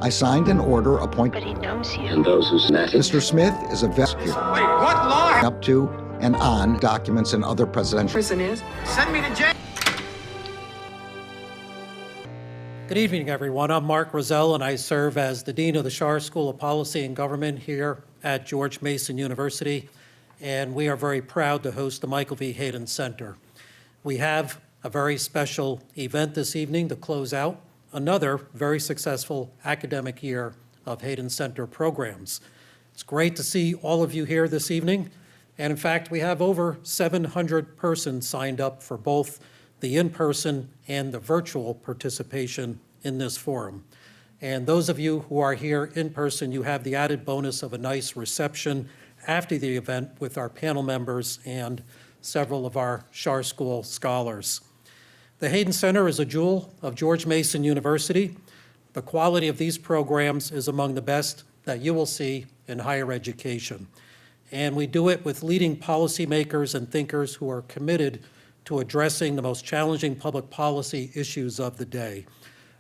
I signed an order appointing. But he knows you. And those who snatch it. Mr. Smith is a vesture. Wait, what law? Up to and on documents and other presidential. Prison is? Send me to jail. Good evening, everyone. I'm Mark Rozelle, and I serve as the Dean of the Schar School of Policy and Government here at George Mason University, and we are very proud to host the Michael V. Hayden Center. We have a very special event this evening to close out another very successful academic year of Hayden Center programs. It's great to see all of you here this evening, and in fact, we have over 700 persons signed up for both the in-person and the virtual participation in this forum. And those of you who are here in person, you have the added bonus of a nice reception after the event with our panel members and several of our Schar School scholars. The Hayden Center is a jewel of George Mason University. The quality of these programs is among the best that you will see in higher education. And we do it with leading policymakers and thinkers who are committed to addressing the most challenging public policy issues of the day,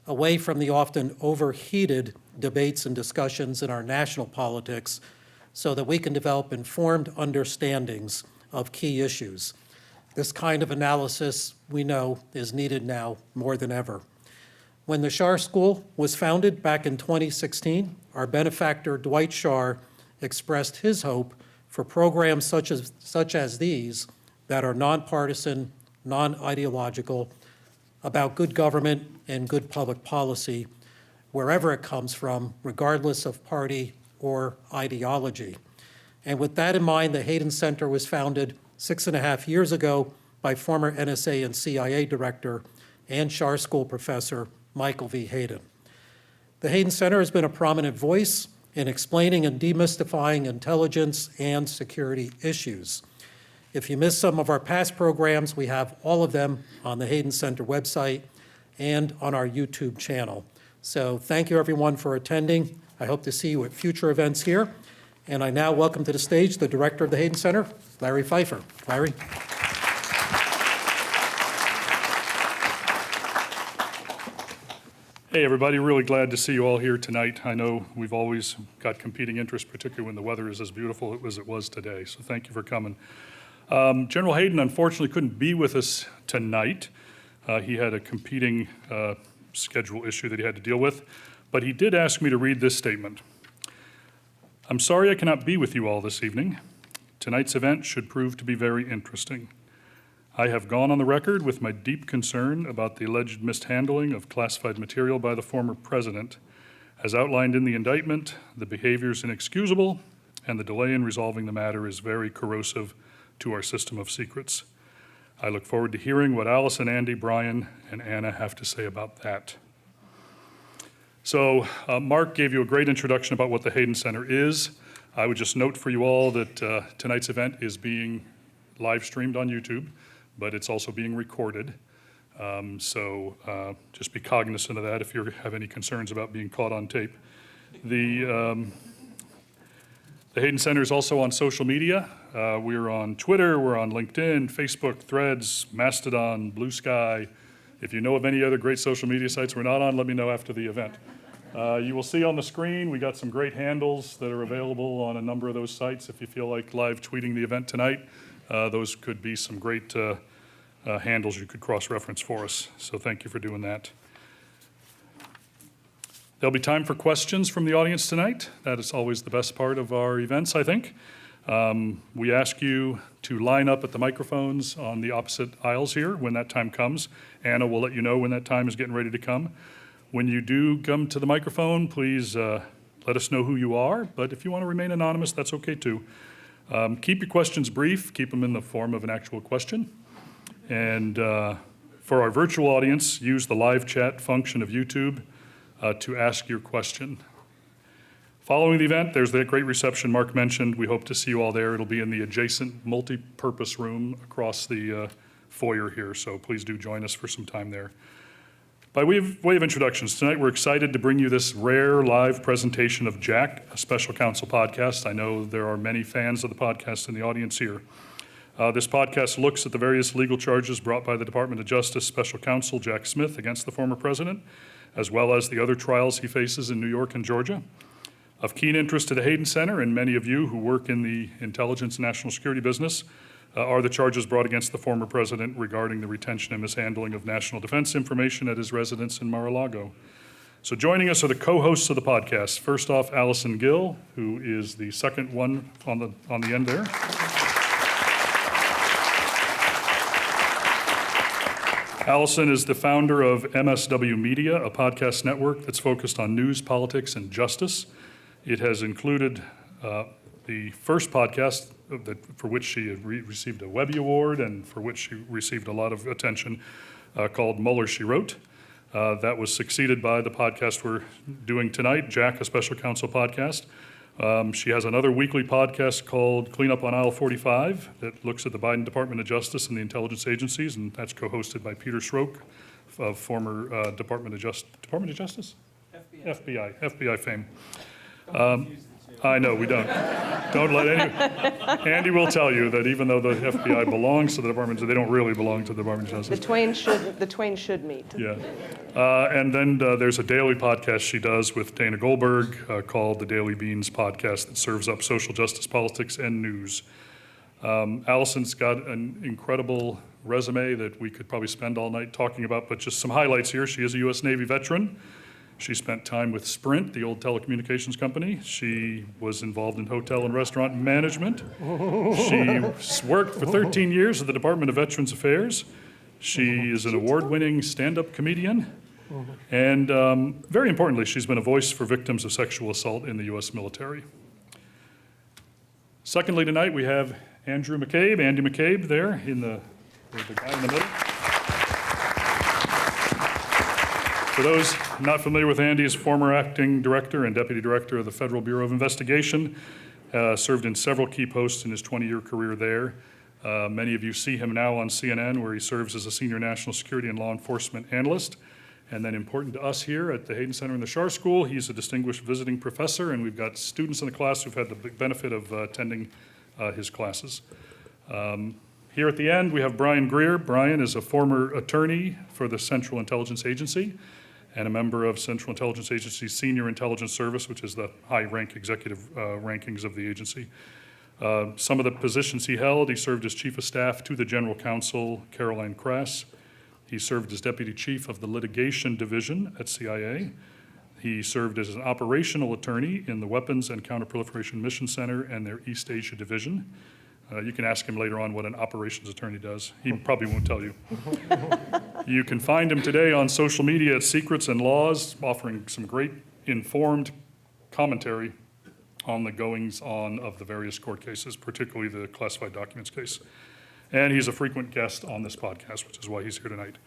away from the often overheated debates and discussions in our national politics, so that we can develop informed understandings of key issues. This kind of analysis, we know, is needed now more than ever. When the Schar School was founded back in 2016, our benefactor, Dwight Schar, expressed his hope for programs such as these that are nonpartisan, non-ideological, about good government and good public policy, wherever it comes from, regardless of party or ideology. And with that in mind, the Hayden Center was founded 6.5 years ago by former NSA and CIA director and Schar School professor Michael V. Hayden. The Hayden Center has been a prominent voice in explaining and demystifying intelligence and security issues. If you missed some of our past programs, we have all of them on the Hayden Center website and on our YouTube channel. So thank you, everyone, for attending. I hope to see you at future events here. And I now welcome to the stage the director of the Hayden Center, Larry Pfeiffer. Larry. Hey, everybody. Really glad to see you all here tonight. I know we've always got competing interests, particularly when the weather is as beautiful as it was today. So thank you for coming. General Hayden, unfortunately, couldn't be with us tonight. He had a competing schedule issue that he had to deal with. But he did ask me to read this statement. I'm sorry I cannot be with you all this evening. Tonight's event should prove to be very interesting. I have gone on the record with my deep concern about the alleged mishandling of classified material by the former president. As outlined in the indictment, the behavior is inexcusable, and the delay in resolving the matter is very corrosive to our system of secrets. I look forward to hearing what Allison, Andy, Brian, and Anna have to say about that. So Mark gave you a great introduction about what the Hayden Center is. I would just note for you all that tonight's event is being live streamed on YouTube, but it's also being recorded. So just be cognizant of that if you have any concerns about being caught on tape. The Hayden Center is also on social media. We're on Twitter, we're on LinkedIn, Facebook, Threads, Mastodon, Blue Sky. If you know of any other great social media sites we're not on, let me know after the event. You will see on the screen, we got some great handles that are available on a number of those sites. If you feel like live tweeting the event tonight, those could be some great handles you could cross-reference for us. So thank you for doing that. There'll be time for questions from the audience tonight. That is always the best part of our events, I think. We ask you to line up at the microphones on the opposite aisles here when that time comes. Anna will let you know when that time is getting ready to come. When you do come to the microphone, please let us know who you are, but if you want to remain anonymous, that's okay too. Keep your questions brief, keep them in the form of an actual question. And for our virtual audience, use the live chat function of YouTube to ask your question. Following the event, there's that great reception Mark mentioned. We hope to see you all there. It'll be in the adjacent multi-purpose room across the foyer here, so please do join us for some time there. By way of introductions, tonight we're excited to bring you this rare live presentation of Jack, a Special Counsel Podcast. I know there are many fans of the podcast in the audience here. This podcast looks at the various legal charges brought by the Department of Justice Special Counsel Jack Smith against the former president, as well as the other trials he faces in New York and Georgia. Of keen interest to the Hayden Center and many of you who work in the intelligence and national security business are the charges brought against the former president regarding the retention and mishandling of national defense information at his residence in Lago. So joining us are the co-hosts of the podcast. First off, Allison Gill, who is the second one on the end there. Allison is the founder of MSW Media, a podcast network that's focused on news, politics, and justice. It has included the first podcast for which she had received a Webby Award and for which she received a lot of attention, called Mueller She Wrote. That was succeeded by the podcast we're doing tonight, Jack, a Special Counsel Podcast. She has another weekly podcast called Clean Up on Aisle 45 that looks at the Biden Department of Justice and the intelligence agencies, and that's co-hosted by Peter Schrock of former Department of Justice? FBI fame. I know, we don't. Don't let Andy will tell you that even though the FBI belongs to the Department, they don't really belong to the Department of Justice. The twain should meet. Yeah. And then there's a daily podcast she does with Dana Goldberg called the Daily Beans Podcast that serves up social justice, politics, and news. Allison's got an incredible resume that we could probably spend all night talking about, but just some highlights here. She is a U.S. Navy veteran. She spent time with Sprint, the old telecommunications company. She was involved in hotel and restaurant management. She worked for 13 years at the Department of Veterans Affairs. She is an award-winning stand-up comedian. And very importantly, she's been a voice for victims of sexual assault in the U.S. military. Secondly, tonight we have Andy McCabe there, the guy in the middle. For those not familiar with Andy, he's former acting director and deputy director of the Federal Bureau of Investigation, served in several key posts in his 20-year career there. Many of you see him now on CNN, where he serves as a senior national security and law enforcement analyst. And then important to us here at the Hayden Center and the Schar School, he's a distinguished visiting professor, and we've got students in the class who've had the big benefit of attending his classes. Here at the end, we have Brian Greer. Brian is a former attorney for the Central Intelligence Agency and a member of Central Intelligence Agency's Senior Intelligence Service, which is the high-rank executive rankings of the agency. Some of the positions he held, he served as Chief of Staff to the General Counsel, Caroline Kress. He served as Deputy Chief of the Litigation Division at CIA. He served as an operational attorney in the Weapons and Counterproliferation Mission Center and their East Asia Division. You can ask him later on what an operations attorney does. He probably won't tell you. You can find him today on social media at Secrets and Laws, offering some great informed commentary on the goings-on of the various court cases, particularly the classified documents case. And he's a frequent guest on this podcast, which is why he's here tonight.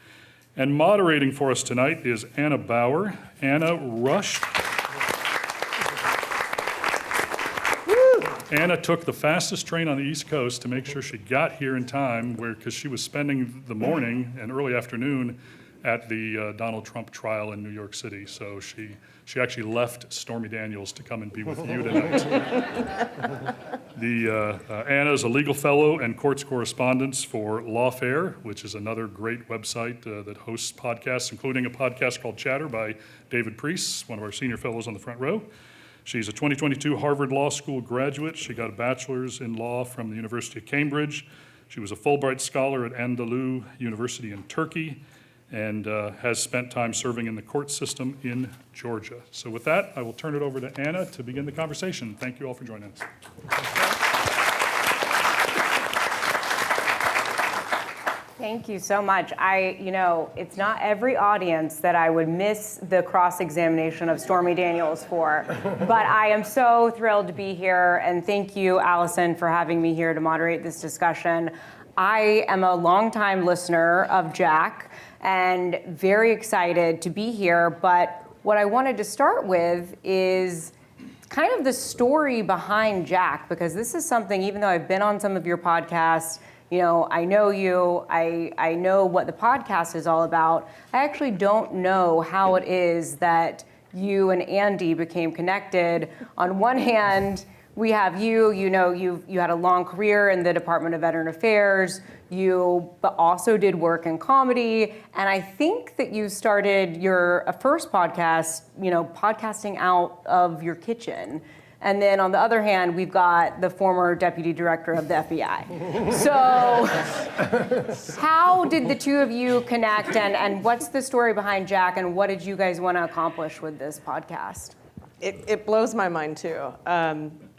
And moderating for us tonight is Anna Bauer. Anna rushed. Anna took the fastest train on the East Coast to make sure she got here in time, because she was spending the morning and early afternoon at the Donald Trump trial in New York City. So she actually left Stormy Daniels to come and be with you tonight. Anna is a legal fellow and courts correspondent for Lawfare, which is another great website that hosts podcasts, including a podcast called Chatter by David Priest, one of our senior fellows on the front row. She's a 2022 Harvard Law School graduate. She got a bachelor's in law from the University of Cambridge. She was a Fulbright scholar at Anadolu University in Turkey and has spent time serving in the court system in Georgia. So with that, I will turn it over to Anna to begin the conversation. Thank you all for joining us. Thank you so much. It's not every audience that I would miss the cross-examination of Stormy Daniels for, but I am so thrilled to be here, and thank you, Allison, for having me here to moderate this discussion. I am a longtime listener of Jack and very excited to be here, but what I wanted to start with is kind of the story behind Jack, because this is something, even though I've been on some of your podcasts, I know you, I know what the podcast is all about. I actually don't know how it is that you and Andy became connected. On one hand, we have you. You know, you had a long career in the Department of Veteran Affairs. You also did work in comedy, and I think that you started your first podcast, you know, podcasting out of your kitchen. And then on the other hand, we've got the former deputy director of the FBI. So how did the two of you connect, and what's the story behind Jack, and what did you guys want to accomplish with this podcast? It blows my mind too.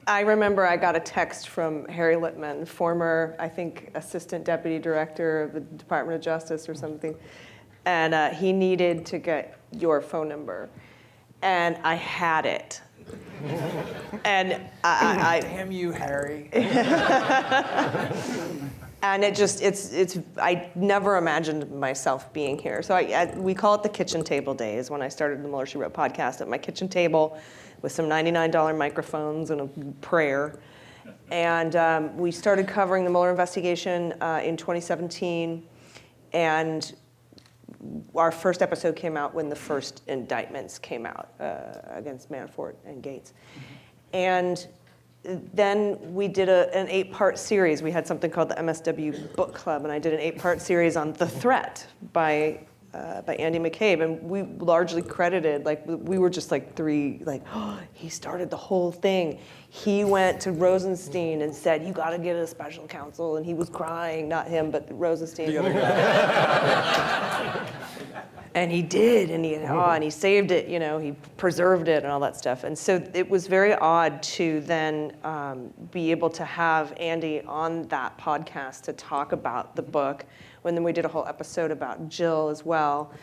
I remember I got a text from Harry Littman, former, I think, assistant deputy director of the Department of Justice or something, and he needed to get your phone number, and I had it. And I Damn you, Harry. And I never imagined myself being here. So we call it the kitchen table days when I started the Mueller She Wrote podcast at my kitchen table with some $99 microphones and a prayer. And we started covering the Mueller investigation in 2017. And our first episode came out when the first indictments came out against Manafort and Gates. And then we did an 8-part series. We had something called the MSW Book Club, and I did an 8-part series on The Threat by Andy McCabe, and we largely credited, like, we were just like three, like, oh, he started the whole thing. He went to Rosenstein and said, you gotta get a special counsel, and he was crying, not him, but Rosenstein. The other guy. And he did, and he saved it, you know, he preserved it and all that stuff. And so it was very odd to then be able to have Andy on that podcast to talk about the book, when then we did a whole episode about Jill as well.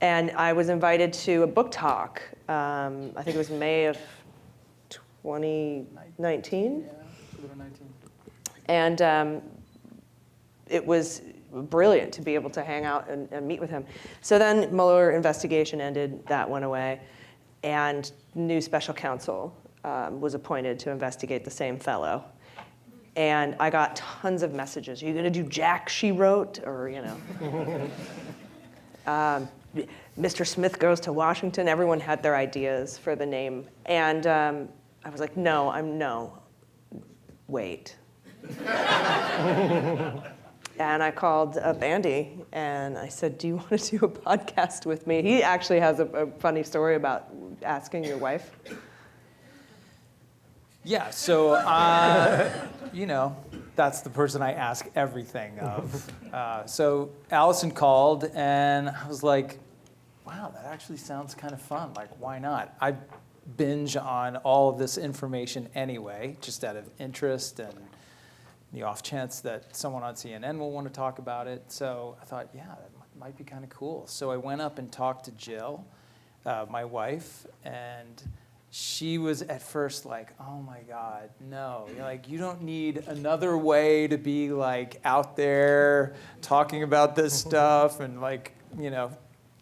And I was invited to a book talk, I think it was May of 2019. Yeah, 2019. And it was brilliant to be able to hang out and meet with him. So then Mueller investigation ended, that went away, and new special counsel was appointed to investigate the same fellow. And I got tons of messages. Are you gonna do Jack She Wrote? Or, you know, Mr. Smith Goes to Washington. Everyone had their ideas for the name. And I was like, wait. And I called up Andy, and I said, do you want to do a podcast with me? He actually has a funny story about asking your wife. Yeah, so, you know, that's the person I ask everything of. So Allison called, and I was like, wow, that actually sounds kind of fun. Like, why not? I binge on all of this information anyway, just out of interest and the off chance that someone on CNN will want to talk about it. So I thought, yeah, that might be kind of cool. So I went up and talked to Jill, my wife, and she was at first like, oh my God, no. You're like, you don't need another way to be like out there talking about this stuff and like, you know,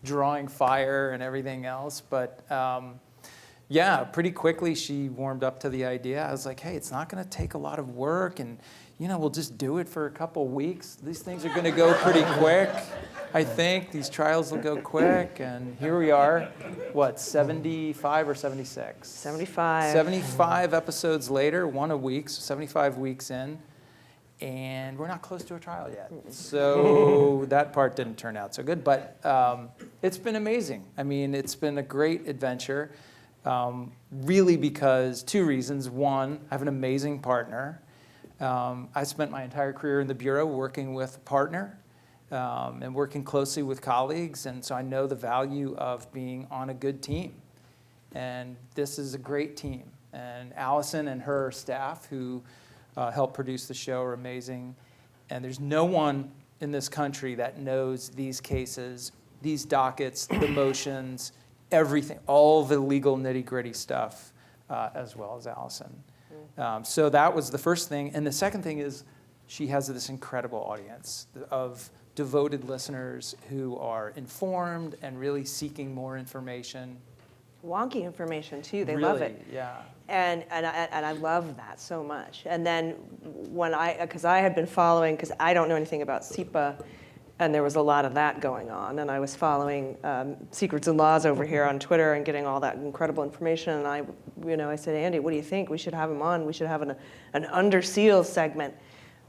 drawing fire and everything else. But yeah, pretty quickly she warmed up to the idea. I was like, hey, it's not gonna take a lot of work, and you know, we'll just do it for a couple weeks. These things are gonna go pretty quick. I think these trials will go quick, and here we are, what, 75 or 76? 75. 75 episodes later, one a week, so 75 weeks in, and we're not close to a trial yet. So that part didn't turn out so good, but it's been amazing. I mean, it's been a great adventure, really because two reasons. One, I have an amazing partner. I spent my entire career in the Bureau working with a partner and working closely with colleagues, and so I know the value of being on a good team. And this is a great team. And Allison and her staff who helped produce the show are amazing. And there's no one in this country that knows these cases, these dockets, the motions, everything, all the legal nitty-gritty stuff, as well as Allison. So that was the first thing. And the second thing is she has this incredible audience of devoted listeners who are informed and really seeking more information. Wonky information too, they really, love it. Yeah. And I love that so much. And then when because I had been following, because I don't know anything about SIPA, And there was a lot of that going on. And I was following Secrets and Laws over here on Twitter and getting all that incredible information. And I said, Andy, what do you think? We should have him on. We should have an under seal segment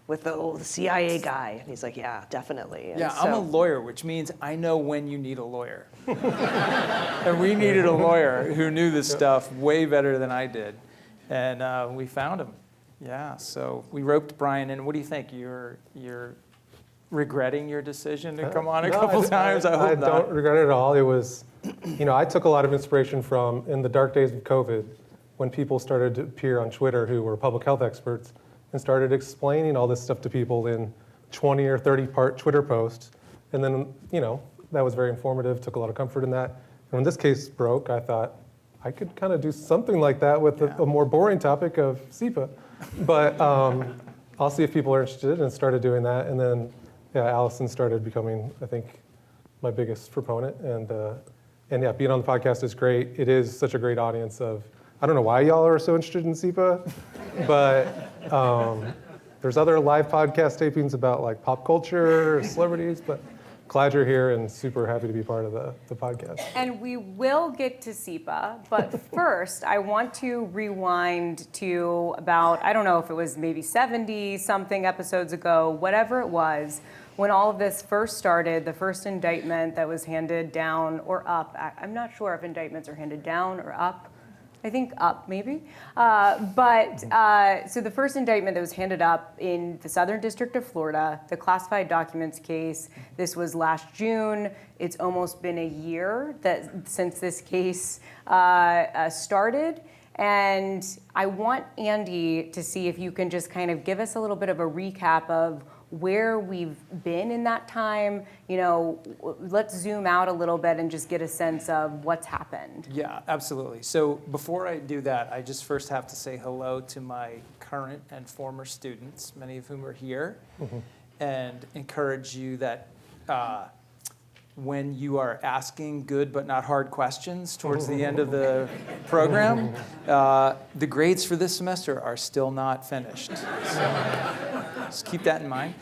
with the CIA guy. And he's like, yeah, definitely. And yeah, I'm a lawyer, which means I know when you need a lawyer. And we needed a lawyer who knew this stuff way better than I did. And we found him. Yeah, so we roped Brian in. What do you think? You're regretting your decision to come on a couple times? I hope not. I don't regret it at all. It was, I took a lot of inspiration from in the dark days of COVID when people started to appear on Twitter who were public health experts and started explaining all this stuff to people in 20 or 30 part Twitter posts. And then, that was very informative, took a lot of comfort in that. And when this case broke, I thought I could kind of do something like that with a more boring topic of SEPA. But I'll see if people are interested, and started doing that. And then, Allison started becoming, I think, my biggest proponent. And being on the podcast is great. It is such a great audience of, I don't know why y'all are so interested in SEPA, but there's other live podcast tapings about like pop culture, celebrities, but glad you're here and super happy to be part of the podcast. And we will get to SEPA, but first I want to rewind to about, I don't know if it was maybe 70 something episodes ago, whatever it was, when all of this first started, the first indictment that was handed down or up. I'm not sure if indictments are handed down or up. I think up, maybe. So the first indictment that was handed up in the Southern District of Florida, the classified documents case, this was last June. It's almost been a year since this case started. And I want Andy to see if you can just kind of give us a little bit of a recap of where we've been in that time. Let's zoom out a little bit and just get a sense of what's happened. Yeah, absolutely. So before I do that, I just first have to say hello to my current and former students, many of whom are here, and encourage you that when you are asking good but not hard questions towards the end of the program, the grades for this semester are still not finished. So just keep that in mind.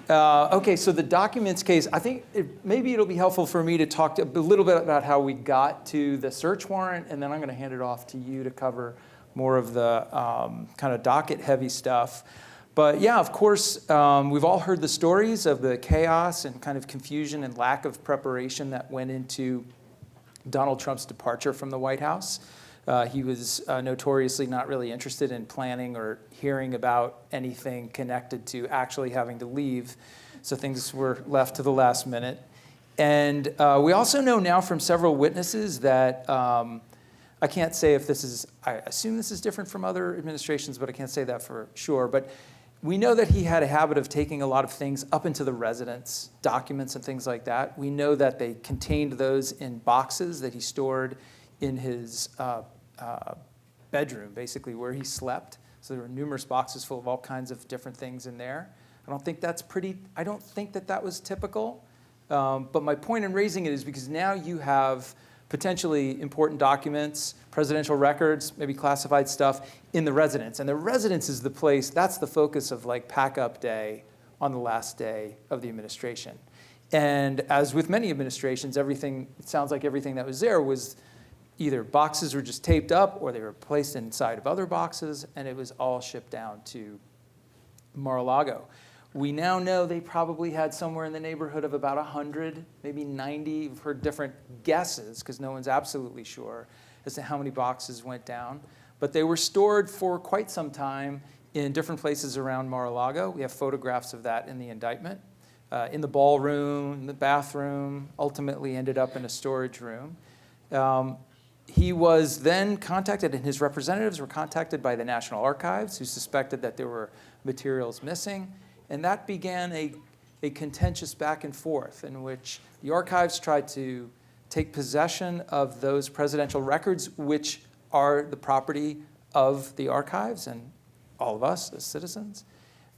Okay, so the documents case, I think maybe it'll be helpful for me to talk a little bit about how we got to the search warrant, and then I'm going to hand it off to you to cover more of the kind of docket-heavy stuff. But yeah, of course, we've all heard the stories of the chaos and kind of confusion and lack of preparation that went into Donald Trump's departure from the White House. He was notoriously not really interested in planning or hearing about anything connected to actually having to leave, so things were left to the last minute. And we also know now from several witnesses that, I can't say if this is, I assume this is different from other administrations, but I can't say that for sure. But we know that he had a habit of taking a lot of things up into the residence, documents and things like that. We know that they contained those in boxes that he stored in his bedroom, basically where he slept. So there were numerous boxes full of all kinds of different things in there. I don't think that was typical. But my point in raising it is because now you have potentially important documents, presidential records, maybe classified stuff in the residence. And the residence is the place, that's the focus of like pack-up day on the last day of the administration. And as with many administrations, it sounds like everything that was there was either boxes were just taped up or they were placed inside of other boxes, and it was all shipped down to Mar-a-Lago. We now know they probably had somewhere in the neighborhood of about 100, maybe 90. We've heard different guesses because no one's absolutely sure as to how many boxes went down. But they were stored for quite some time in different places around Mar-a-Lago. We have photographs of that in the indictment. In the ballroom, in the bathroom, ultimately ended up in a storage room. He was then contacted, and his representatives were contacted by the National Archives, who suspected that there were materials missing. And that began a contentious back and forth in which the archives tried to take possession of those presidential records, which are the property of the archives and all of us as citizens.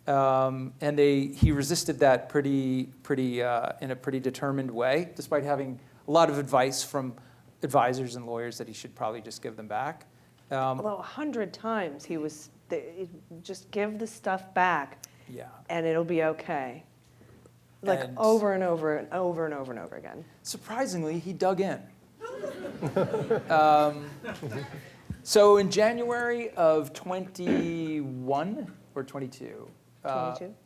And he resisted that in a pretty determined way, despite having a lot of advice from advisors and lawyers that he should probably just give them back. Although 100 times he was, just give the stuff back. Yeah. And it'll be okay. Like And over and over and over and over and over again. surprisingly, he dug in. So in January of 21 or 22?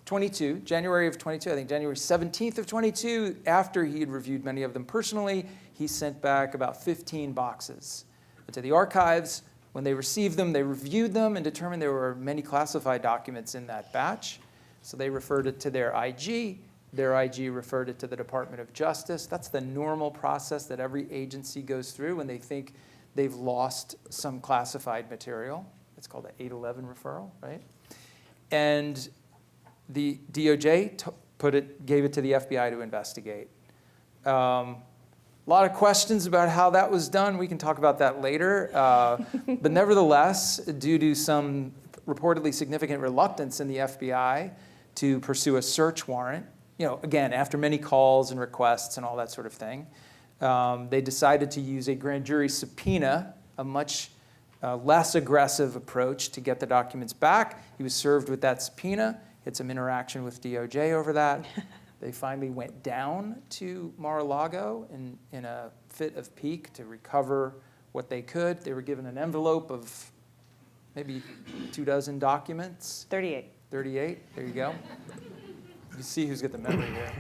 22, January of 22, I think January 17th of 22, after he had reviewed many of them personally, he sent back about 15 boxes to the archives. When they received them, they reviewed them and determined there were many classified documents in that batch. So they referred it to their IG. Their IG referred it to the Department of Justice. That's the normal process that every agency goes through when they think they've lost some classified material. It's called an 811 referral, right? And the DOJ gave it to the FBI to investigate. A lot of questions about how that was done. We can talk about that later. But nevertheless, due to some reportedly significant reluctance in the FBI to pursue a search warrant, again, after many calls and requests and all that sort of thing, they decided to use a grand jury subpoena, a much less aggressive approach to get the documents back. He was served with that subpoena, had some interaction with DOJ over that. They finally went down to Mar-a-Lago in a fit of pique to recover what they could. They were given an envelope of maybe 24 documents. 38. 38, there you go. You see who's got the memory here.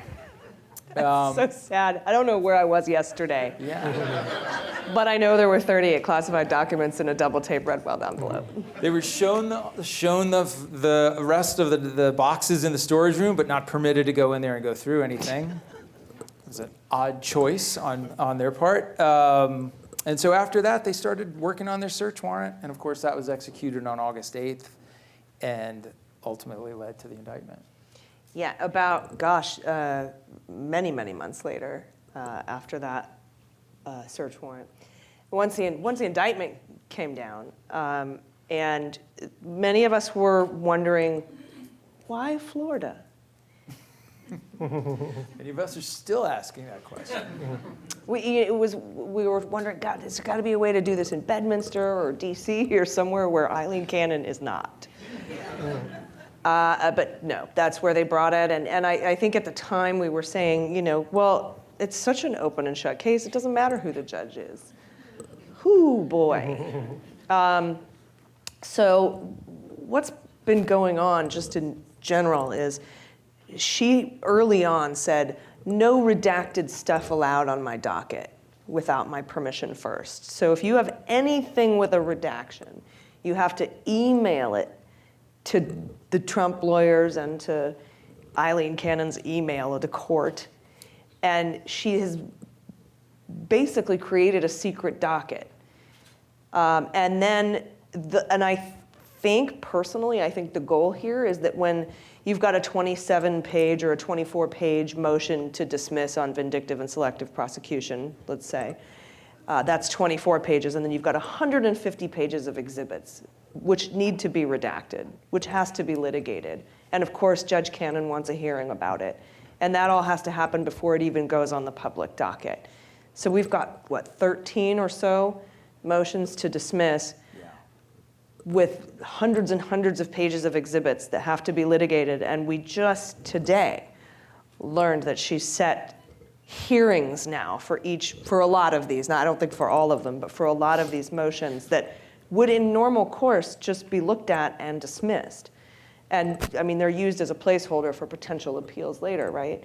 So sad. I don't know where I was yesterday, Yeah. but I know there were 38 classified documents in a double tape red weld envelope. They were shown the rest of the boxes in the storage room, but not permitted to go in there and go through anything. It was an odd choice on their part. And so after that, they started working on their search warrant. And of course, that was executed on August 8th and ultimately led to the indictment. Yeah, about, many, many months later, after that search warrant. Once the indictment came down, and many of us were wondering, why Florida? Many of us are still asking that question. We were wondering, God, there's got to be a way to do this in Bedminster or D.C. or somewhere where Eileen Cannon is not. But no, that's where they brought it. And I think at the time we were saying, well, it's such an open and shut case. It doesn't matter who the judge is. Whoo, boy. So what's been going on just in general is she early on said, no redacted stuff allowed on my docket without my permission first. So if you have anything with a redaction, you have to email it to the Trump lawyers and to Eileen Cannon's email at the court. And she has basically created a secret docket. And then, and I think personally, I think the goal here is that when you've got a 27-page or a 24-page motion to dismiss on vindictive and selective prosecution, let's say, that's 24 pages, and then you've got 150 pages of exhibits which need to be redacted, which has to be litigated. And of course, Judge Cannon wants a hearing about it. And that all has to happen before it even goes on the public docket. So we've got, 13 or so motions to dismiss with hundreds and hundreds of pages of exhibits that have to be litigated. And we just today learned that she's set hearings now for a lot of these. Now, I don't think for all of them, but for a lot of these motions that would in normal course just be looked at and dismissed. And I mean, they're used as a placeholder for potential appeals later, right?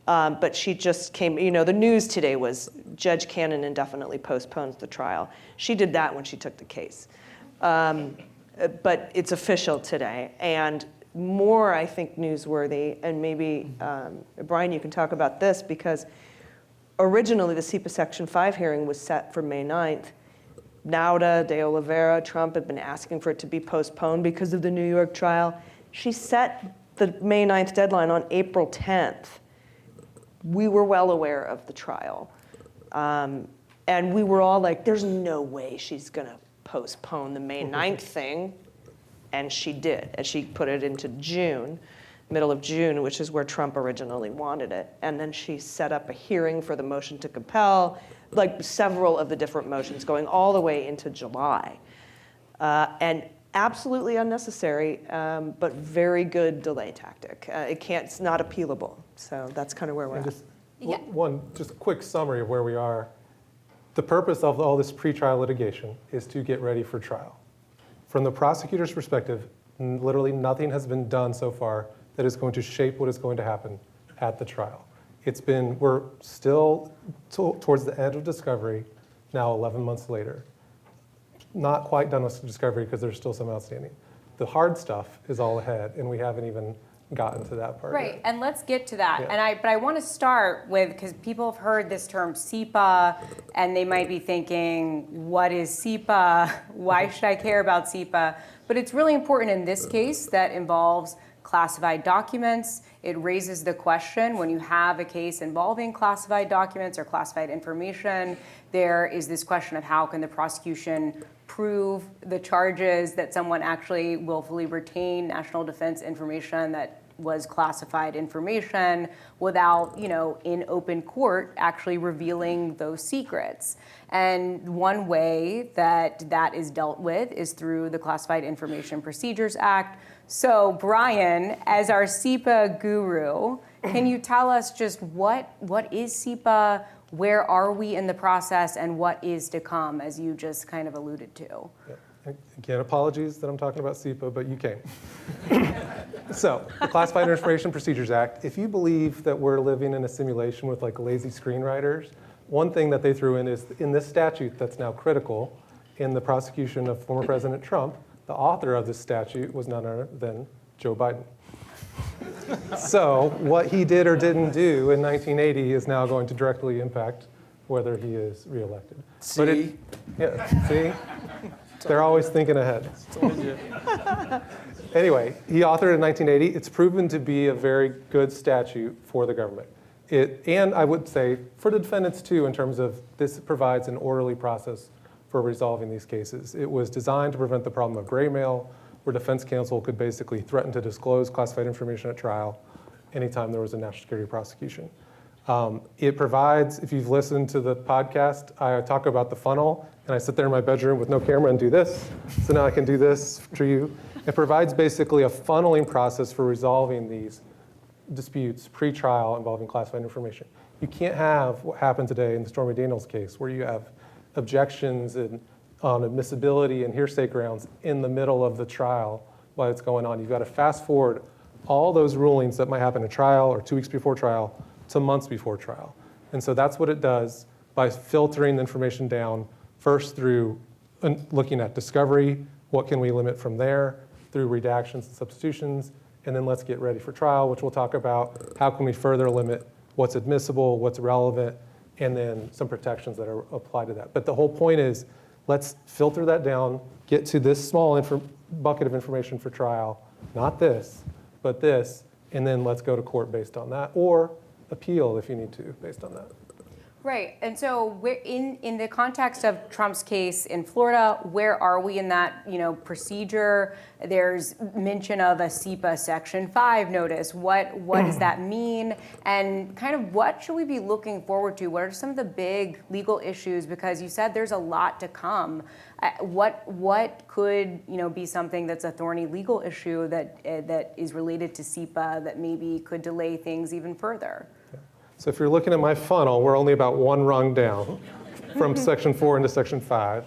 But she just came, the news today was Judge Cannon indefinitely postpones the trial. She did that when she took the case. But it's official today. And more, I think, newsworthy, and maybe, Brian, you can talk about this, because originally the SEPA Section 5 hearing was set for May 9th. Nauta, De Oliveira, Trump had been asking for it to be postponed because of the New York trial. She set the May 9th deadline on April 10th. We were well aware of the trial. And we were all like, there's no way she's going to postpone the May 9th thing. And she did. And she put it into June, middle of June, which is where Trump originally wanted it. And then she set up a hearing for the motion to compel, like several of the different motions going all the way into July. And absolutely unnecessary, but very good delay tactic. It's not appealable. So that's kind of where we're at. Just Yeah. just a quick summary of where we are. The purpose of all this pretrial litigation is to get ready for trial. From the prosecutor's perspective, literally nothing has been done so far that is going to shape what is going to happen at the trial. We're still towards the end of discovery, now 11 months later. Not quite done with discovery because there's still some outstanding. The hard stuff is all ahead, and we haven't even gotten to that part Right, yet. and let's get to that. Yeah. But I want to start with, because people have heard this term SEPA, and they might be thinking, what is SEPA? Why should I care about SEPA? But it's really important in this case that involves classified documents. It raises the question, when you have a case involving classified documents or classified information, there is this question of how can the prosecution prove the charges that someone actually willfully retained national defense information that was classified information without, in open court, actually revealing those secrets. And one way that is dealt with is through the Classified Information Procedures Act. So Brian, as our SEPA guru, can you tell us just what is SEPA, where are we in the process, and what is to come, as you just kind of alluded to? Yeah. Again, apologies that I'm talking about SEPA, but you came. So, the Classified Information Procedures Act, if you believe that we're living in a simulation with like lazy screenwriters, one thing that they threw in is, in this statute that's now critical, in the prosecution of former President Trump, the author of this statute was none other than Joe Biden. So, what he did or didn't do in 1980 is now going to directly impact whether he is reelected. See? See? They're always thinking ahead. Anyway, he authored it in 1980. It's proven to be a very good statute for the government. And I would say for the defendants too, in terms of this provides an orderly process for resolving these cases. It was designed to prevent the problem of gray mail, where defense counsel could basically threaten to disclose classified information at trial anytime there was a national security prosecution. It provides, if you've listened to the podcast, I talk about the funnel, and I sit there in my bedroom with no camera and do this. So now I can do this for you. It provides basically a funneling process for resolving these disputes pre-trial involving classified information. You can't have what happened today in the Stormy Daniels case, where you have objections on admissibility and hearsay grounds in the middle of the trial while it's going on. You've got to fast forward all those rulings that might happen at trial or 2 weeks before trial to months before trial. And so that's what it does by filtering the information down first through looking at discovery, what can we limit from there, through redactions and substitutions, and then let's get ready for trial, which we'll talk about. How can we further limit what's admissible, what's relevant, and then some protections that are applied to that. But the whole point is, let's filter that down, get to this small bucket of information for trial, not this, but this, and then let's go to court based on that, or appeal if you need to based on that. Right, and so we're in the context of Trump's case in Florida, where are we in that procedure? There's mention of a SEPA Section 5 notice. What does that mean? And kind of what should we be looking forward to? What are some of the big legal issues? Because you said there's a lot to come. What could be something that's a thorny legal issue that is related to SEPA that maybe could delay things even further? So if you're looking at my funnel, we're only about one rung down from Section 4 into Section 5,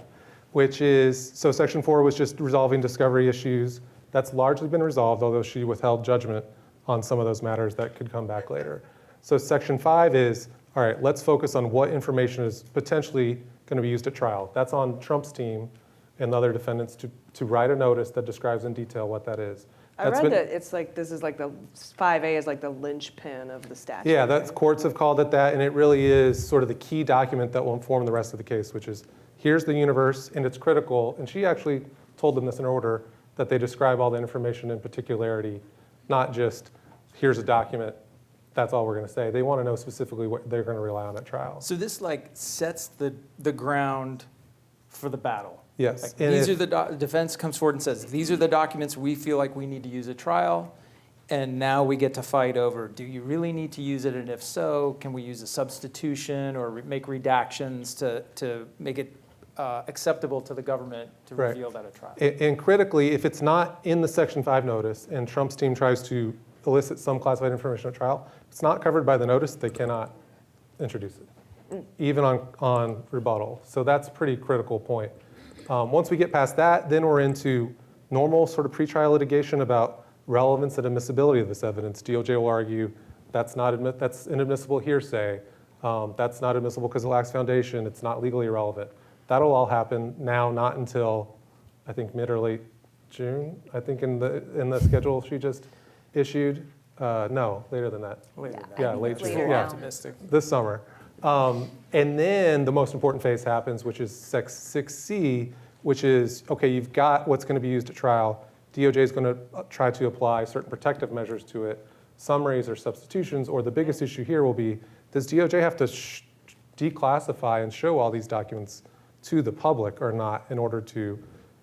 which is, so Section 4 was just resolving discovery issues. That's largely been resolved, although she withheld judgment on some of those matters that could come back later. So Section 5 is, all right, let's focus on what information is potentially going to be used at trial. That's on Trump's team and the other defendants to write a notice that describes in detail what that is. I read that it's like, this is like the 5A is like the linchpin of the statute. Yeah, courts have called it that, and it really is sort of the key document that will inform the rest of the case, which is, here's the universe, and it's critical. And she actually told them this in order, that they describe all the information in particularity, not just, here's a document, that's all we're going to say. They want to know specifically what they're going to rely on at trial. So this sets the ground for the battle. Yes. These are the defense comes forward and says, these are the documents we feel like we need to use at trial, and now we get to fight over, do you really need to use it, and if so, can we use a substitution or make redactions to make it acceptable to the government to Right. reveal that at trial. And critically, if it's not in the Section 5 notice and Trump's team tries to elicit some classified information at trial, if it's not covered by the notice, they cannot introduce it, even on rebuttal. So that's a pretty critical point. Once we get past that, then we're into normal sort of pretrial litigation about relevance and admissibility of this evidence. DOJ will argue that's inadmissible hearsay. That's not admissible because it lacks foundation. It's not legally relevant. That'll all happen now, not until I think mid or late June. I think in the schedule she just issued. No, later than that. Later. Yeah, late June. later Yeah, now. Optimistic. this summer. And then the most important phase happens, which is 6C, which is, okay, you've got what's going to be used at trial. DOJ is going to try to apply certain protective measures to it, summaries or substitutions, or the biggest issue here will be, does DOJ have to declassify and show all these documents to the public or not in order to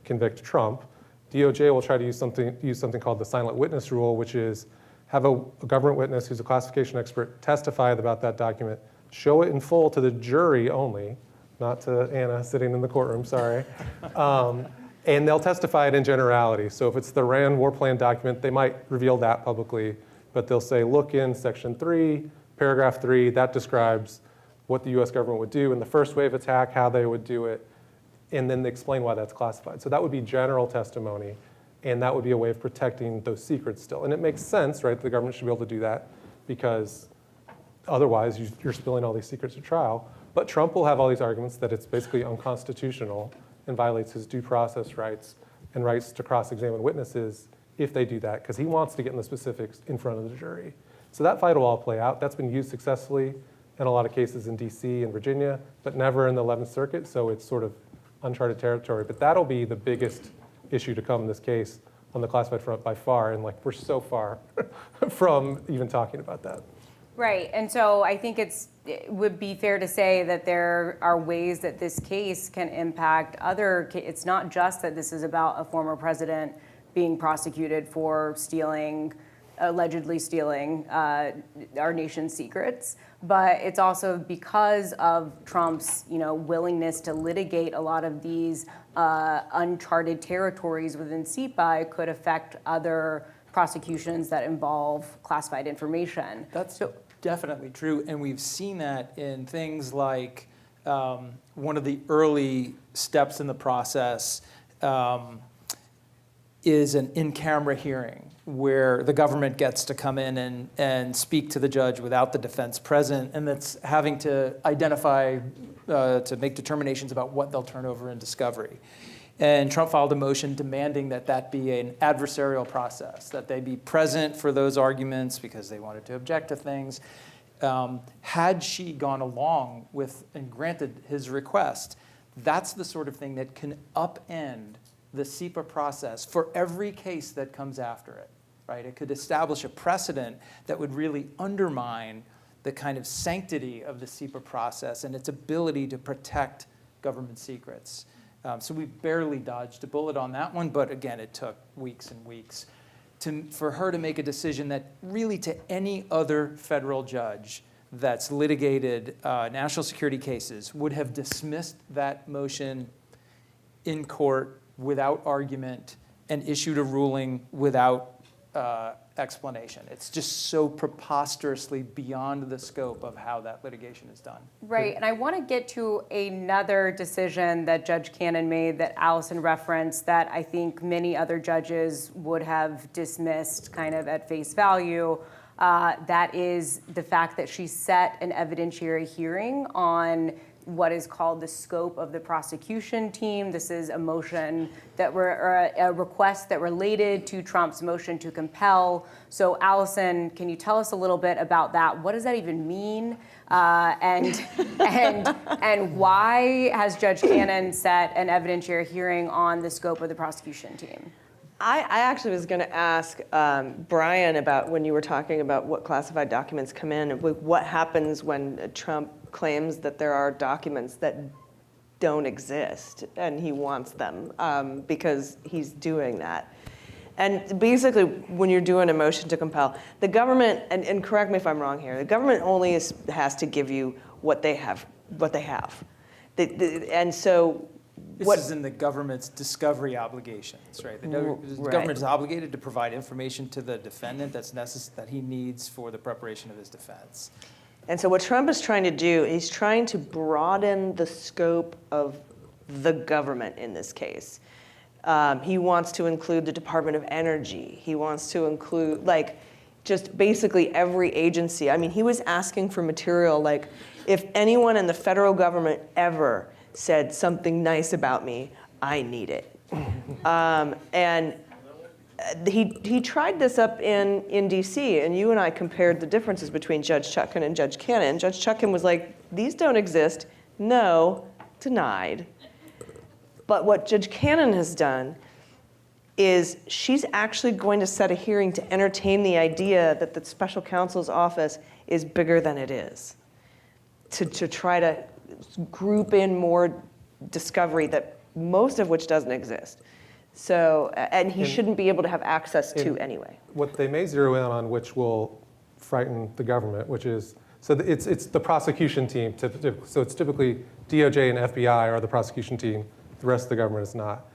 convict Trump? DOJ will try to use something called the silent witness rule, which is have a government witness who's a classification expert testify about that document, show it in full to the jury only, not to Anna sitting in the courtroom, sorry. And they'll testify it in generality. So if it's the Rand war plan document, they might reveal that publicly, but they'll say, look in section 3, paragraph 3, that describes what the US government would do in the first wave attack, how they would do it, and then they explain why that's classified. So that would be general testimony, and that would be a way of protecting those secrets still. And it makes sense, right? The government should be able to do that because otherwise you're spilling all these secrets at trial. But Trump will have all these arguments that it's basically unconstitutional and violates his due process rights and rights to cross-examine witnesses if they do that, because he wants to get in the specifics in front of the jury. So that fight will all play out. That's been used successfully in a lot of cases in DC and Virginia, but never in the 11th Circuit, so it's sort of uncharted territory. But that'll be the biggest issue to come in this case on the classified front by far, and we're so far from even talking about that. Right, and so I think it would be fair to say that there are ways that this case can impact it's not just that this is about a former president being prosecuted for allegedly stealing our nation's secrets, but it's also because of Trump's willingness to litigate a lot of these uncharted territories within CIPA. It could affect other prosecutions that involve classified information. That's definitely true, and we've seen that in things like one of the early steps in the process is an in-camera hearing where the government gets to come in and speak to the judge without the defense present, and that's having to identify, to make determinations about what they'll turn over in discovery. And Trump filed a motion demanding that that be an adversarial process, that they be present for those arguments because they wanted to object to things. Had she gone along with and granted his request, that's the sort of thing that can upend the CIPA process for every case that comes after it, right? It could establish a precedent that would really undermine the kind of sanctity of the CIPA process and its ability to protect government secrets. So we barely dodged a bullet on that one, but again, it took weeks and weeks for her to make a decision that really to any other federal judge that's litigated national security cases would have dismissed that motion in court without argument and issued a ruling without explanation. It's just so preposterously beyond the scope of how that litigation is done. Right, and I want to get to another decision that Judge Cannon made that Allison referenced that I think many other judges would have dismissed kind of at face value. That is the fact that she set an evidentiary hearing on what is called the scope of the prosecution team. This is a motion a request that related to Trump's motion to compel. So Allison, can you tell us a little bit about that? What does that even mean? And why has Judge Cannon set an evidentiary hearing on the scope of the prosecution team? I actually was going to ask Brian about when you were talking about what classified documents come in, what happens when Trump claims that there are documents that don't exist and he wants them because he's doing that. And basically, when you're doing a motion to compel, the government, and correct me if I'm wrong here, the government only has to give you what they have. And so This is in the government's discovery obligations, right? The government is obligated to provide information to the defendant that he needs for the preparation of his defense. And so what Trump is trying to do, he's trying to broaden the scope of the government in this case. He wants to include the Department of Energy. He wants to include, like, just basically every agency. I mean, he was asking for material like, if anyone in the federal government ever said something nice about me, I need it. And he tried this up in DC, and you and I compared the differences between Judge Chutkan and Judge Cannon. Judge Chutkan was like, these don't exist. No, denied. But what Judge Cannon has done is she's actually going to set a hearing to entertain the idea that the special counsel's office is bigger than it is, to try to group in more discovery that most of which doesn't exist. So, and he shouldn't be able to have access to anyway. What they may zero in on, which will frighten the government, which is, so it's the prosecution team. So it's typically DOJ and FBI are the prosecution team. The rest of the government is not.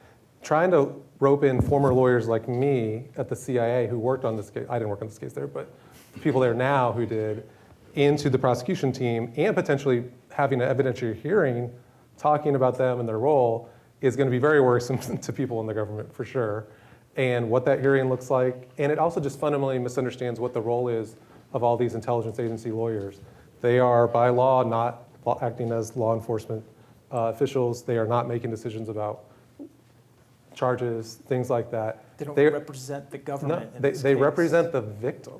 Trying to rope in former lawyers like me at the CIA who worked on this case, I didn't work on this case there, but the people there now who did, into the prosecution team, and potentially having an evidentiary hearing talking about them and their role is going to be very worrisome to people in the government for sure. And what that hearing looks like, and it also just fundamentally misunderstands what the role is of all these intelligence agency lawyers. They are by law not acting as law enforcement officials. They are not making decisions about charges, things like that. They don't represent the government. No, they represent the victim,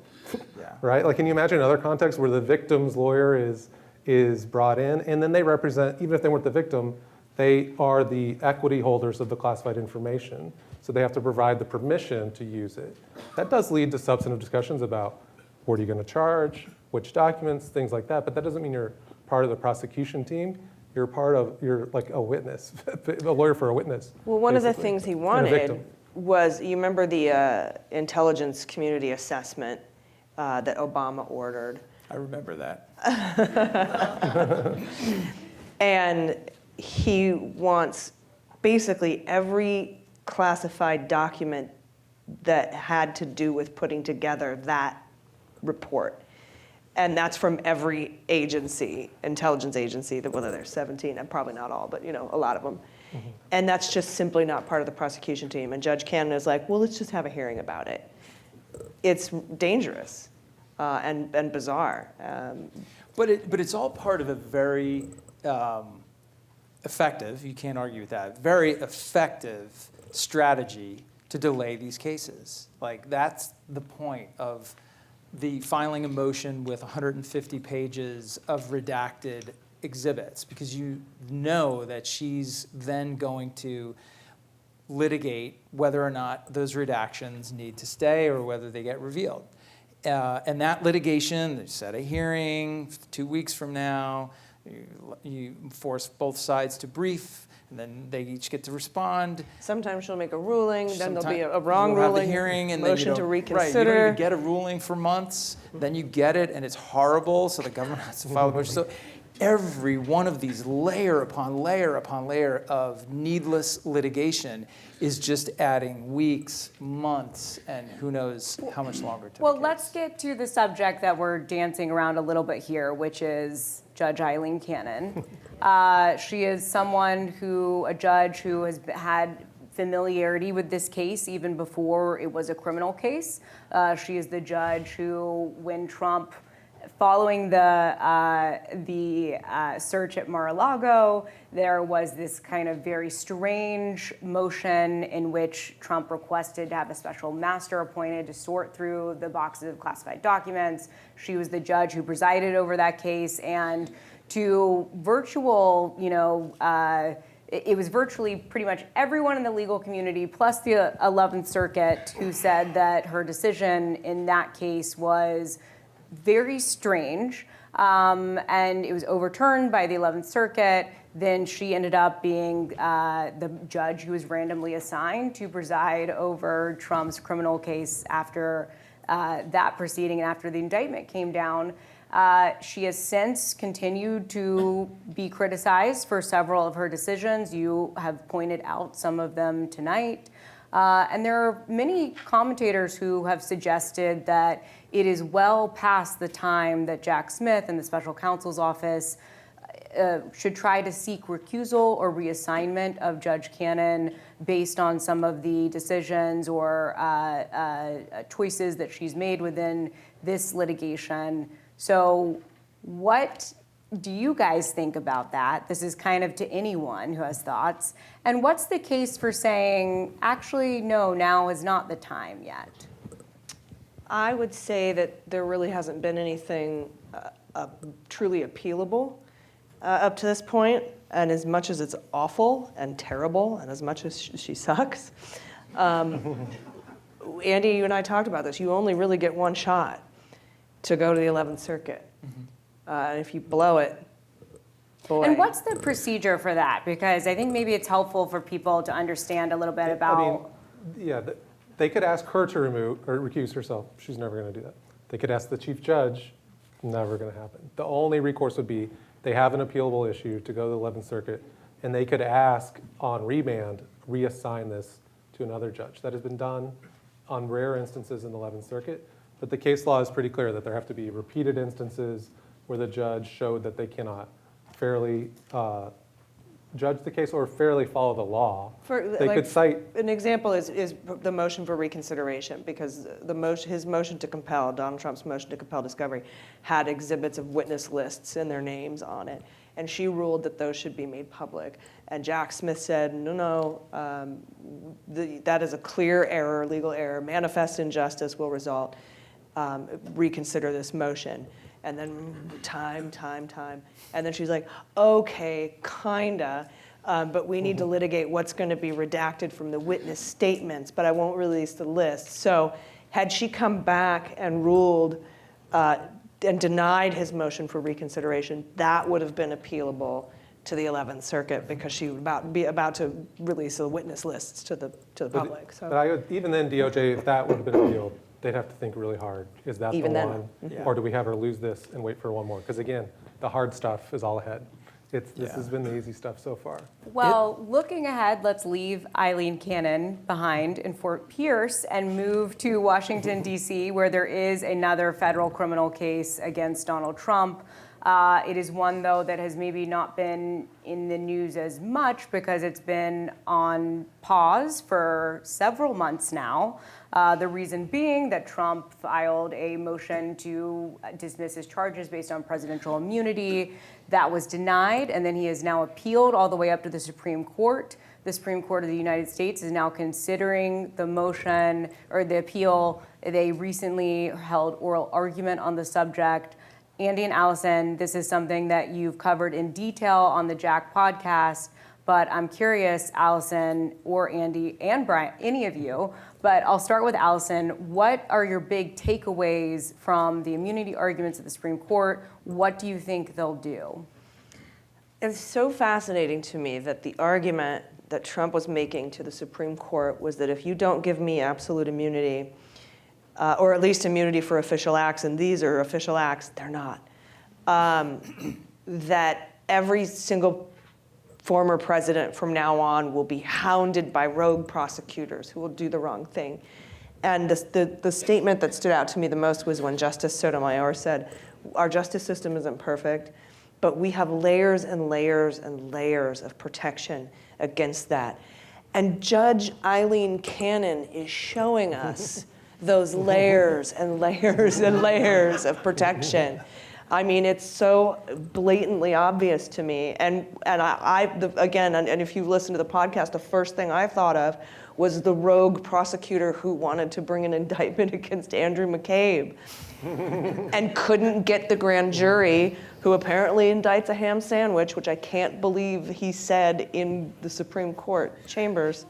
right? Like, can you imagine another context where the victim's lawyer is brought in, and then they represent, even if they weren't the victim, they are the equity holders of the classified information. So they have to provide the permission to use it. That does lead to substantive discussions about what are you going to charge, which documents, things like that. But that doesn't mean you're part of the prosecution team. You're like a witness, a lawyer for a witness. Well, one of the things he wanted was, you remember the intelligence community assessment that Obama ordered. I remember that. And he wants basically every classified document that had to do with putting together that report. And that's from every agency, intelligence agency, whether there's 17, and probably not all, but a lot of them. Mm-hmm. And that's just simply not part of the prosecution team. And Judge Cannon is like, well, let's just have a hearing about it. It's dangerous and bizarre. But it's all part of a very effective, you can't argue with that, very effective strategy to delay these cases. Like, that's the point of the filing a motion with 150 pages of redacted exhibits, because you know that she's then going to litigate whether or not those redactions need to stay or whether they get revealed. And that litigation, they set a hearing 2 weeks from now, you force both sides to brief, and then they each get to respond. Sometimes she'll make a ruling, then there'll be a wrong you'll have ruling, the hearing, and motion then to reconsider. Right, you don't even get a ruling for months, then you get it, and it's horrible, so the government has to file a motion. So every one of these layer upon layer upon layer of needless litigation is just adding weeks, months, and who knows how much longer to Well, the case. let's get to the subject that we're dancing around a little bit here, which is Judge Eileen Cannon. She is a judge who has had familiarity with this case even before it was a criminal case. She is the judge who, when Trump, following the search at Mar-a-Lago, there was this kind of very strange motion in which Trump requested to have a special master appointed to sort through the boxes of classified documents. She was the judge who presided over that case, and to virtual, it was virtually pretty much everyone in the legal community, plus the 11th Circuit, who said that her decision in that case was very strange, and it was overturned by the 11th Circuit. Then she ended up being the judge who was randomly assigned to preside over Trump's criminal case after that proceeding and after the indictment came down. She has since continued to be criticized for several of her decisions. You have pointed out some of them tonight. And there are many commentators who have suggested that it is well past the time that Jack Smith and the Special Counsel's office should try to seek recusal or reassignment of Judge Cannon based on some of the decisions or choices that she's made within this litigation. So what do you guys think about that? This is kind of to anyone who has thoughts. And what's the case for saying, actually, no, now is not the time yet? I would say that there really hasn't been anything truly appealable up to this point. And as much as it's awful and terrible, and as much as she sucks, Andy, you and I talked about this. You only really get one shot to go to the 11th Circuit. And if you blow it, boy. And what's the procedure for that? Because I think maybe it's helpful for people to understand a little bit about. They could ask her to remove or recuse herself. She's never going to do that. They could ask the chief judge. Never going to happen. The only recourse would be they have an appealable issue to go to the 11th Circuit, and they could ask on remand, reassign this to another judge. That has been done on rare instances in the 11th Circuit, but the case law is pretty clear that there have to be repeated instances where the judge showed that they cannot fairly judge the case or fairly follow the law. They could cite. An example is the motion for reconsideration, because his motion to compel, Donald Trump's motion to compel discovery, had exhibits of witness lists and their names on it. And she ruled that those should be made public. And Jack Smith said, no, that is a clear error, legal error, manifest injustice will result. Reconsider this motion. And then time. And then she's like, okay, kinda, but we need to litigate what's going to be redacted from the witness statements, but I won't release the list. So had she come back and ruled and denied his motion for reconsideration, that would have been appealable to the 11th Circuit, because she would be about to release the witness lists to the public. But even then, DOJ, if that would have been appealed, they'd have to think really hard. Is that Even the then. one? Yeah. Or do we have her lose this and wait for one more? Because again, the hard stuff is all ahead. This has been the easy stuff so far. Well, looking ahead, let's leave Eileen Cannon behind in Fort Pierce and move to Washington, D.C., where there is another federal criminal case against Donald Trump. It is one, though, that has maybe not been in the news as much because it's been on pause for several months now. The reason being that Trump filed a motion to dismiss his charges based on presidential immunity. That was denied, and then he has now appealed all the way up to the Supreme Court. The Supreme Court of the United States is now considering the motion or the appeal. They recently held oral argument on the subject. Andy and Allison, this is something that you've covered in detail on the Jack podcast, but I'm curious, Allison or Andy and Brian, any of you, but I'll start with Allison. What are your big takeaways from the immunity arguments at the Supreme Court? What do you think they'll do? It's so fascinating to me that the argument that Trump was making to the Supreme Court was that if you don't give me absolute immunity, or at least immunity for official acts, and these are official acts, they're not, that every single former president from now on will be hounded by rogue prosecutors who will do the wrong thing. And the statement that stood out to me the most was when Justice Sotomayor said, our justice system isn't perfect, but we have layers and layers and layers of protection against that. And Judge Eileen Cannon is showing us those layers and layers and layers of protection. I mean, it's so blatantly obvious to me. And if you listen to the podcast, the first thing I thought of was the rogue prosecutor who wanted to bring an indictment against Andrew McCabe and couldn't get the grand jury, who apparently indicts a ham sandwich, which I can't believe he said in the Supreme Court chambers.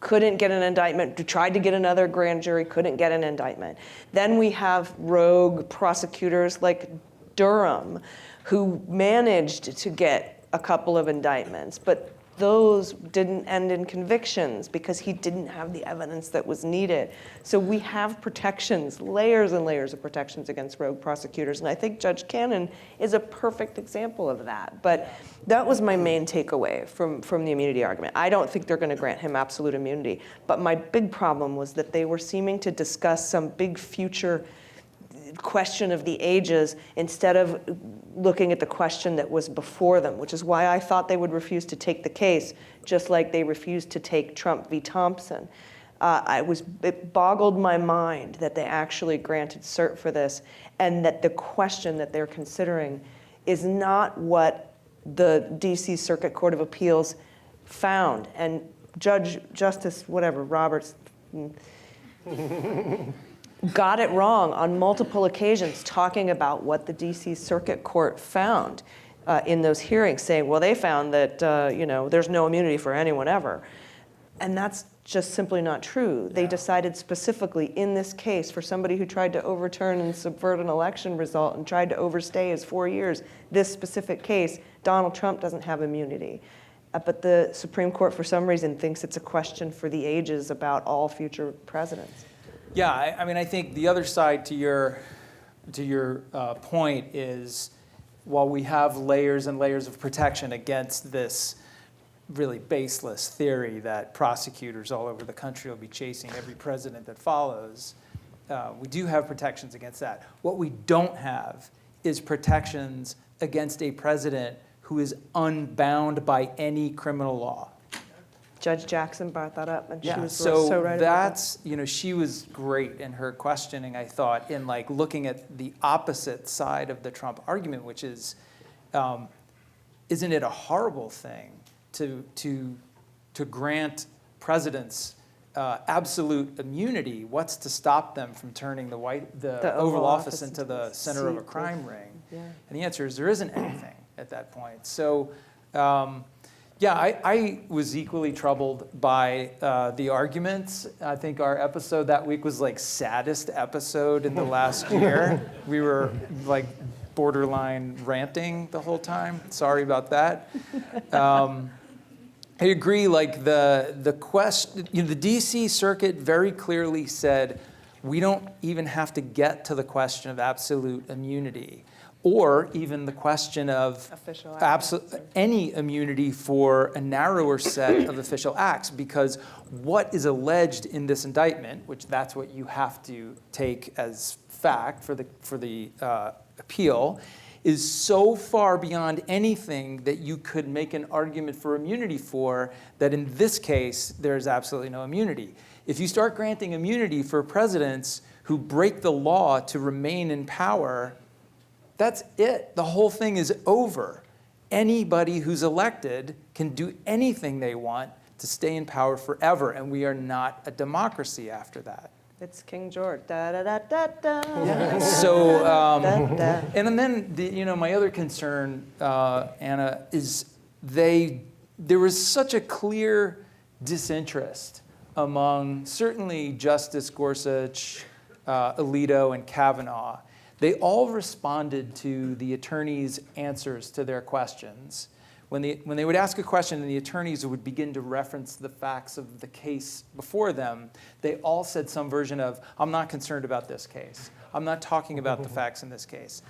Couldn't get an indictment, tried to get another grand jury, couldn't get an indictment. Then we have rogue prosecutors like Durham, who managed to get a couple of indictments, but those didn't end in convictions because he didn't have the evidence that was needed. So we have protections, layers and layers of protections against rogue prosecutors. And I think Judge Cannon is a perfect example of that. But that was my main takeaway from the immunity argument. I don't think they're going to grant him absolute immunity. But my big problem was that they were seeming to discuss some big future question of the ages instead of looking at the question that was before them, which is why I thought they would refuse to take the case, just like they refused to take Trump v. Thompson. It boggled my mind that they actually granted cert for this, and that the question that they're considering is not what the D.C. Circuit Court of Appeals found. And Justice Roberts got it wrong on multiple occasions, talking about what the D.C. Circuit Court found in those hearings, saying, well, they found that there's no immunity for anyone ever. And that's just simply not true. They decided specifically in this case for somebody who tried to overturn and subvert an election result and tried to overstay his 4 years, this specific case, Donald Trump doesn't have immunity. But the Supreme Court, for some reason, thinks it's a question for the ages about all future presidents. Yeah, I think the other side to your point is, while we have layers and layers of protection against this really baseless theory that prosecutors all over the country will be chasing every president that follows, we do have protections against that. What we don't have is protections against a president who is unbound by any criminal law. Judge Jackson brought that up, and she was so right about that. She was great in her questioning, I thought, in looking at the opposite side of the Trump argument, which is, isn't it a horrible thing to grant presidents absolute immunity? What's to stop them from turning the Oval Office into the center of a crime ring? Yeah. And the answer is there isn't anything at that point. So. I was equally troubled by the arguments. I think our episode that week was saddest episode in the last year. We were borderline ranting the whole time. Sorry about that. I agree. The question, the D.C. Circuit very clearly said we don't even have to get to the question of absolute immunity, or even the question of any immunity for a narrower set of official acts, because what is alleged in this indictment, which that's what you have to take as fact for the appeal, is so far beyond anything that you could make an argument for immunity for, that in this case, there's absolutely no immunity. If you start granting immunity for presidents who break the law to remain in power, that's it. The whole thing is over. Anybody who's elected can do anything they want to stay in power forever, and we are not a democracy after that. It's King George. Da da da da da. Yeah. So, and then my other concern, Anna, is there was such a clear disinterest among certainly Justice Gorsuch, Alito, and Kavanaugh. They all responded to the attorneys' answers to their questions. When they would ask a question and the attorneys would begin to reference the facts of the case before them, they all said some version of, I'm not concerned about this case. I'm not talking about the facts in this case.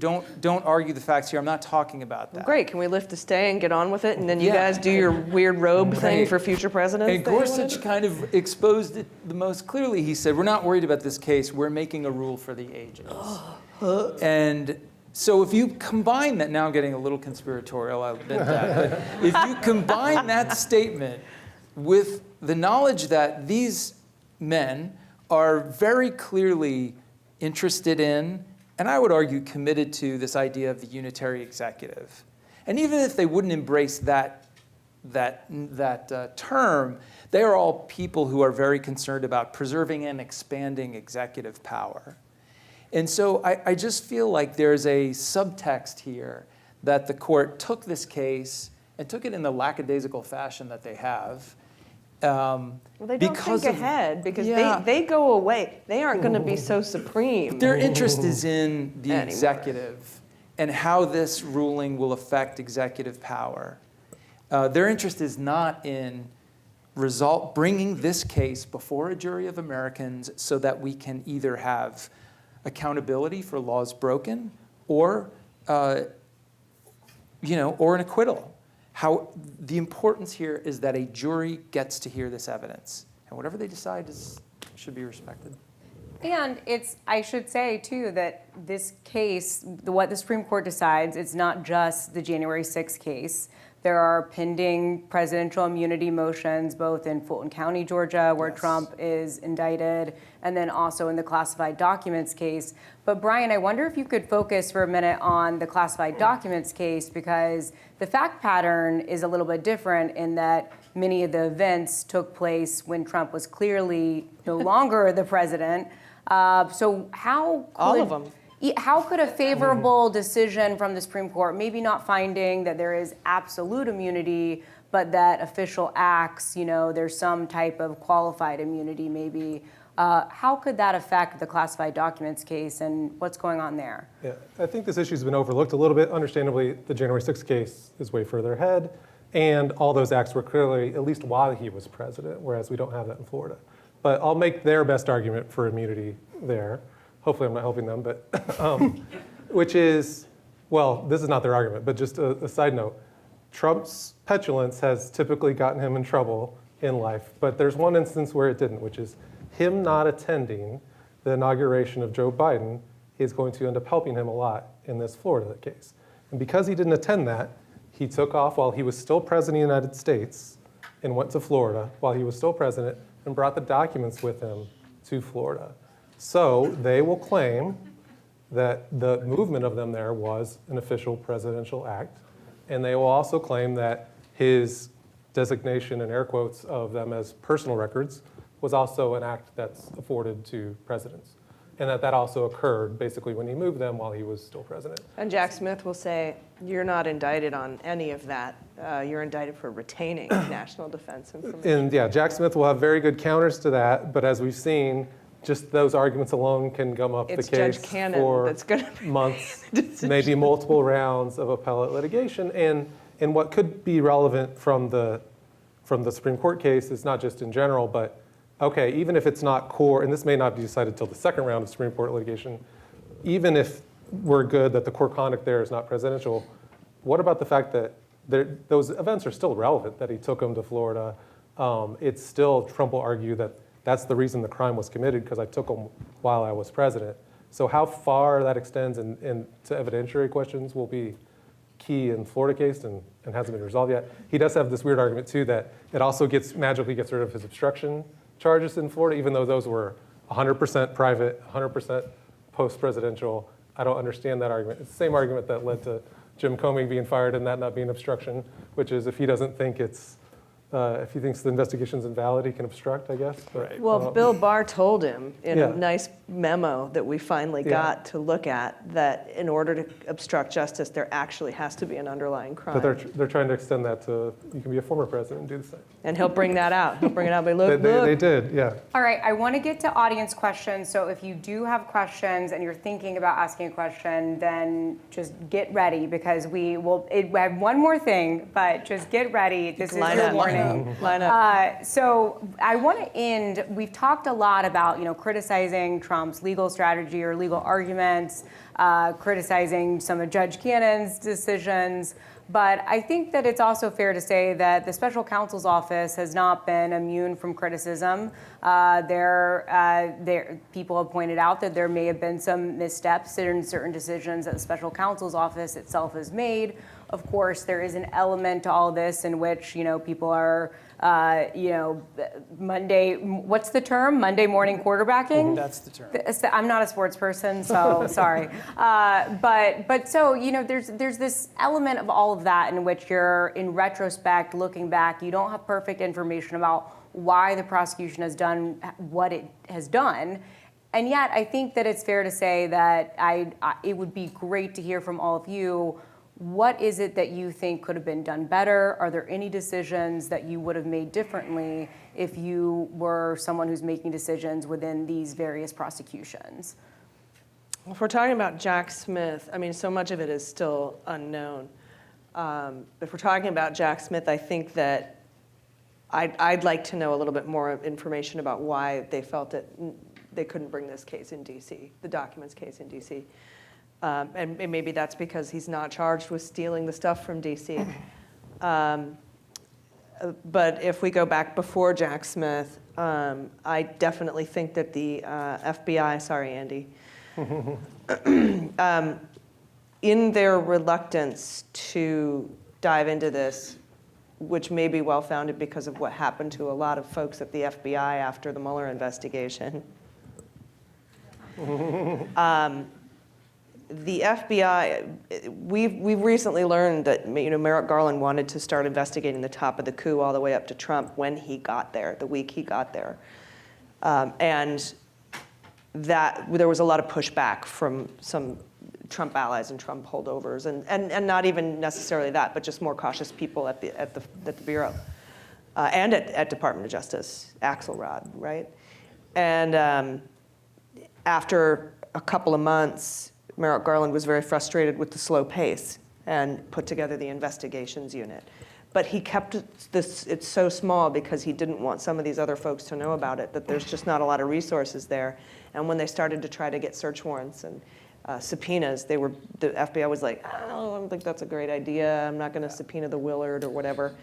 Don't argue the facts here. I'm not talking about that. Great. Can we lift the stay and get on with it? And then you guys do your weird robe thing for future presidents? And Gorsuch kind of exposed it the most clearly. He said, we're not worried about this case. We're making a rule for the ages. And so if you combine that, now I'm getting a little conspiratorial, I'll admit that. But if you combine that statement with the knowledge that these men are very clearly interested in, and I would argue committed to, this idea of the unitary executive. And even if they wouldn't embrace that term, they are all people who are very concerned about preserving and expanding executive power. And so I just feel like there's a subtext here that the court took this case and took it in the lackadaisical fashion that they have. Well, they don't think ahead because they go away. They aren't going to be so supreme. Their interest is in the executive and how this ruling will affect executive power. Their interest is not in bringing this case before a jury of Americans so that we can either have accountability for laws broken or or an acquittal. The importance here is that a jury gets to hear this evidence, and whatever they decide should be respected. And I should say, too, that this case, what the Supreme Court decides, it's not just the January 6th case. There are pending presidential immunity motions, both in Fulton County, Georgia, where Trump is indicted, and then also in the classified documents case. But Brian, I wonder if you could focus for a minute on the classified documents case, because the fact pattern is a little bit different in that many of the events took place when Trump was clearly no longer the president. So how could, all of them. How could a favorable decision from the Supreme Court, maybe not finding that there is absolute immunity, but that official acts, there's some type of qualified immunity maybe, how could that affect the classified documents case and what's going on there? Yeah, I think this issue's been overlooked a little bit. Understandably, the January 6th case is way further ahead, and all those acts were clearly, at least while he was president, whereas we don't have that in Florida. But I'll make their best argument for immunity there. Hopefully I'm not helping them, but which is, well, this is not their argument, but just a side note. Trump's petulance has typically gotten him in trouble in life, but there's one instance where it didn't, which is him not attending the inauguration of Joe Biden is going to end up helping him a lot in this Florida case. And because he didn't attend that, he took off while he was still president of the United States and went to Florida while he was still president and brought the documents with him to Florida. So they will claim that the movement of them there was an official presidential act. And they will also claim that his designation, in air quotes, of them as personal records was also an act that's afforded to presidents. And that also occurred basically when he moved them while he was still president. And Jack Smith will say, you're not indicted on any of that. You're indicted for retaining national defense information. And yeah, Jack Smith will have very good counters to that. But as we've seen, just those arguments alone can gum up It's the case Judge Cannon for that's gonna months, maybe multiple rounds of appellate litigation. And what could be relevant from the Supreme Court case is not just in general, but okay, even if it's not core, and this may not be decided till the second round of Supreme Court litigation, even if we're good that the core conduct there is not presidential, what about the fact that those events are still relevant, that he took them to Florida? It's still, Trump will argue that that's the reason the crime was committed, because I took them while I was president. So how far that extends into evidentiary questions will be key in the Florida case and hasn't been resolved yet. He does have this weird argument too that it also magically gets rid of his obstruction charges in Florida, even though those were 100% private, 100% post-presidential. I don't understand that argument. It's the same argument that led to Jim Comey being fired and that not being obstruction, which is if he doesn't think if he thinks the investigation's invalid, he can obstruct, I guess. But, Right. Well, Bill Barr told him in Yeah. a nice memo that we finally got to look at that in order to obstruct justice, there actually has to be an underlying crime. But they're trying to extend that to, you can be a former president and do the same. And he'll bring that out. He'll bring it out. But look, They did, yeah. All right, I want to get to audience questions. So if you do have questions and you're thinking about asking a question, then just get ready, because we have one more thing, but just get ready. This is your warning. Line up. So I want to end, we've talked a lot about, criticizing Trump's legal strategy or legal arguments, criticizing some of Judge Cannon's decisions. But I think that it's also fair to say that the Special Counsel's office has not been immune from criticism. People have pointed out that there may have been some missteps in certain decisions that the Special Counsel's office itself has made. Of course, there is an element to all this in which, people are, Monday, what's the term? Monday morning quarterbacking? That's the term. I'm not a sports person, so sorry. But so, there's this element of all of that in which you're, in retrospect, looking back, you don't have perfect information about why the prosecution has done what it has done. And yet, I think that it's fair to say that it would be great to hear from all of you. What is it that you think could have been done better? Are there any decisions that you would have made differently if you were someone who's making decisions within these various prosecutions? If we're talking about Jack Smith, so much of it is still unknown. If we're talking about Jack Smith, I think that I'd like to know a little bit more information about why they felt that they couldn't bring this case in D.C., the documents case in D.C. And maybe that's because he's not charged with stealing the stuff from D.C. But if we go back before Jack Smith, I definitely think that the FBI, sorry, Andy, in their reluctance to dive into this, which may be well-founded because of what happened to a lot of folks at the FBI after the Mueller investigation. The FBI, we've recently learned that Merrick Garland wanted to start investigating the top of the coup all the way up to Trump when he got there, the week he got there. And that there was a lot of pushback from some Trump allies and Trump holdovers, and not even necessarily that, but just more cautious people at the Bureau and at Department of Justice, Axelrod, right? And after a couple of months, Merrick Garland was very frustrated with the slow pace and put together the investigations unit. But he kept it's so small because he didn't want some of these other folks to know about it, that there's just not a lot of resources there. And when they started to try to get search warrants and subpoenas, the FBI was like, oh, I don't think that's a great idea. I'm not going to subpoena the Willard or whatever.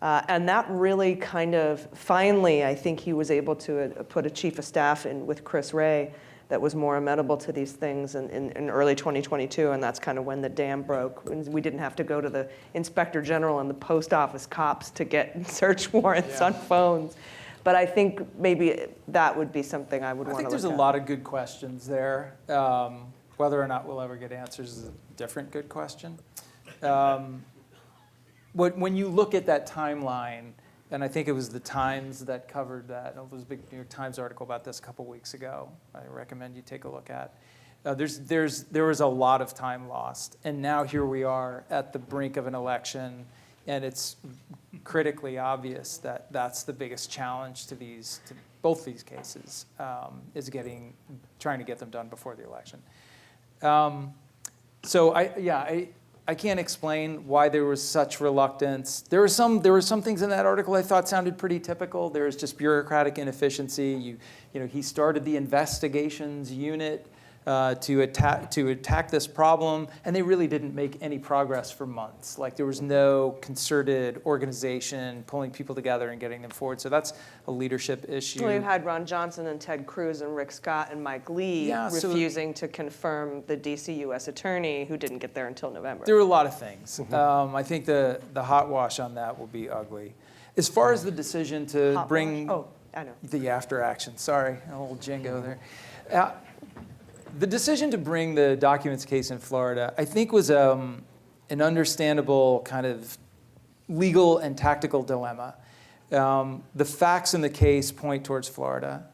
And that really kind of, finally, I think he was able to put a chief of staff in with Chris Wray that was more amenable to these things in early 2022, and that's kind of when the dam broke. We didn't have to go to the inspector general and the post office cops to get search warrants on phones. But I think maybe that would be something I would want to look at. I think there's a lot of good questions there. Whether or not we'll ever get answers is a different good question. When you look at that timeline, and I think it was the Times that covered that. There was a big New York Times article about this a couple weeks ago. I recommend you take a look at. There was a lot of time lost, and now here we are at the brink of an election, and it's critically obvious that that's the biggest challenge to both these cases, is trying to get them done before the election. So I can't explain why there was such reluctance. There were some things in that article I thought sounded pretty typical. There was just bureaucratic inefficiency. He started the investigations unit to attack this problem, and they really didn't make any progress for months. Like, there was no concerted organization pulling people together and getting them forward. So that's a leadership issue. Well, you had Ron Johnson and Ted Cruz and Rick Scott and Mike Lee refusing to confirm the DC U.S. attorney, who didn't get there until November. There were a lot of things. I think the hot wash on that will be ugly. As far as the decision to bring the after action, sorry, a little jingo there. The decision to bring the documents case in Florida, I think, was an understandable kind of legal and tactical dilemma. The facts in the case point towards Florida.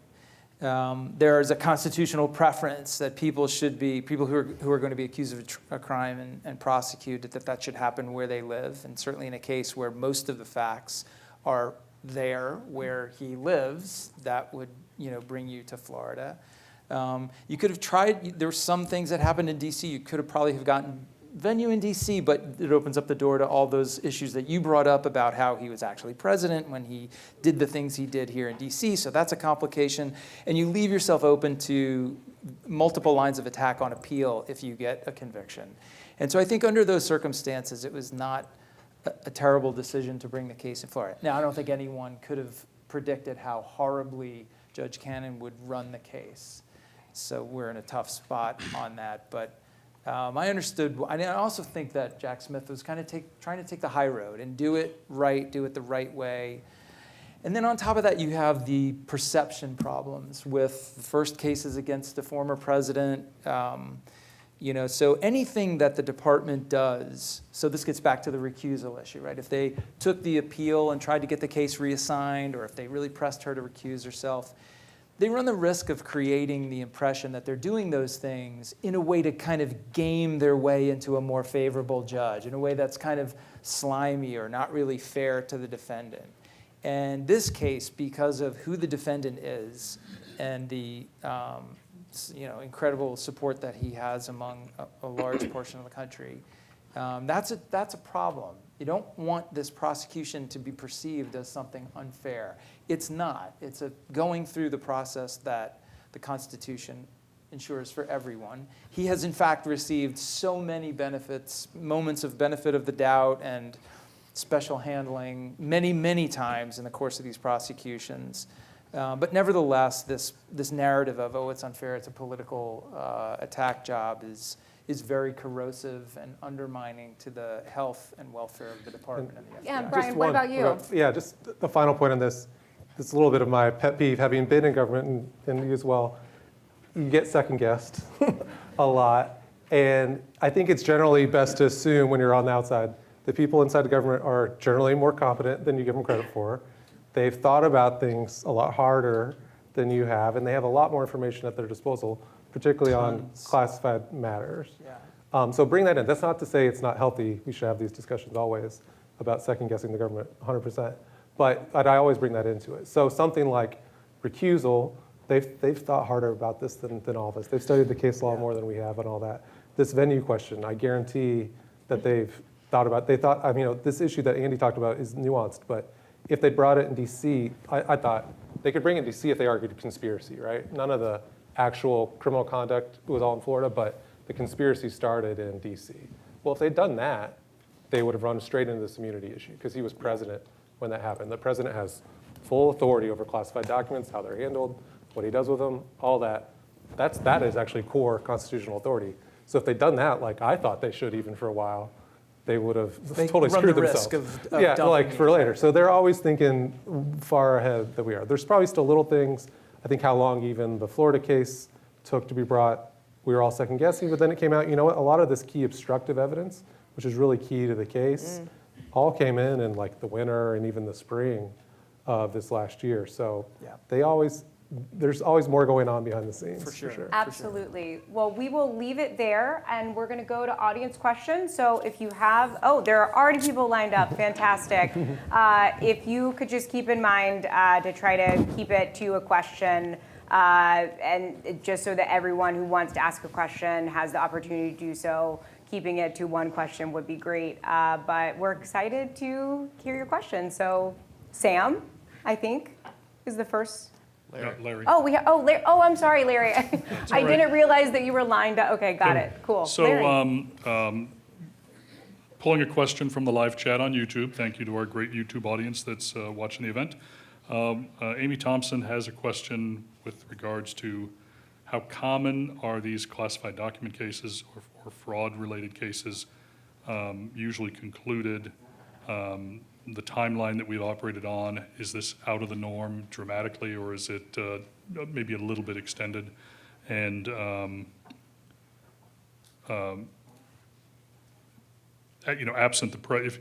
There is a constitutional preference that people who are going to be accused of a crime and prosecuted, that should happen where they live. And certainly in a case where most of the facts are there where he lives, that would bring you to Florida. You could have tried, there were some things that happened in D.C. You could have probably gotten venue in D.C., but it opens up the door to all those issues that you brought up about how he was actually president when he did the things he did here in D.C., so that's a complication. And you leave yourself open to multiple lines of attack on appeal if you get a conviction. And so I think under those circumstances, it was not a terrible decision to bring the case in Florida. Now, I don't think anyone could have predicted how horribly Judge Cannon would run the case. So we're in a tough spot on that. But I understood. I also think that Jack Smith was kind of trying to take the high road and do it right, do it the right way. And then on top of that, you have the perception problems with the first cases against the former president. So anything that the department does, so this gets back to the recusal issue, right? If they took the appeal and tried to get the case reassigned, or if they really pressed her to recuse herself, they run the risk of creating the impression that they're doing those things in a way to kind of game their way into a more favorable judge, in a way that's kind of slimy or not really fair to the defendant. And this case, because of who the defendant is and the incredible support that he has among a large portion of the country, That's a problem. You don't want this prosecution to be perceived as something unfair. It's not. It's going through the process that the Constitution ensures for everyone. He has, in fact, received so many benefits, moments of benefit of the doubt and special handling many, many times in the course of these prosecutions. But nevertheless, this narrative of, oh, it's unfair, it's a political attack job is very corrosive and undermining to the health and welfare of the department and the FBI. Yeah, Brian, what about you? Yeah, just the final point on this. It's a little bit of my pet peeve, having been in government and you as well. You get second-guessed a lot. And I think it's generally best to assume when you're on the outside that people inside the government are generally more competent than you give them credit for. They've thought about things a lot harder than you have, and they have a lot more information at their disposal, particularly on classified matters. Yeah. So bring that in. That's not to say it's not healthy. We should have these discussions always about second-guessing the government, 100%. But I always bring that into it. So something like recusal, they've thought harder about this than all of us. They've studied the case law more than we have and all that. This venue question, I guarantee that they've thought about. They thought, this issue that Andy talked about is nuanced, but if they brought it in D.C., I thought they could bring it in D.C. if they argued conspiracy, right? None of the actual criminal conduct was all in Florida, but the conspiracy started in D.C. Well, if they'd done that, they would have run straight into this immunity issue because he was president when that happened. The president has full authority over classified documents, how they're handled, what he does with them, all that. That is actually core constitutional authority. So if they'd done that, like I thought they should even for a while, they would have totally screwed themselves. Yeah, like for later. So they're always thinking far ahead than we are. There's probably still little things. I think how long even the Florida case took to be brought, we were all second guessing, but then it came out, you know what, a lot of this key obstructive evidence, which is really key to the case, all came in like the winter and even the spring of this last year. So there's always more going on behind the scenes. For sure. Absolutely. Well, we will leave it there, and we're going to go to audience questions. So if you have, there are already people lined up. Fantastic. If you could just keep in mind to try to keep it to a question, and just so that everyone who wants to ask a question has the opportunity to do so, keeping it to one question would be great. But we're excited to hear your questions. So Sam, I think, is the first. Larry. Larry. I'm sorry, Larry. I didn't realize that you were lined up. Okay, got it. Cool. So, pulling a question from the live chat on YouTube. Thank you to our great YouTube audience that's watching the event. Amy Thompson has a question with regards to how common are these classified document cases or fraud-related cases usually concluded. The timeline that we've operated on, is this out of the norm dramatically, or is it maybe a little bit extended? And absent the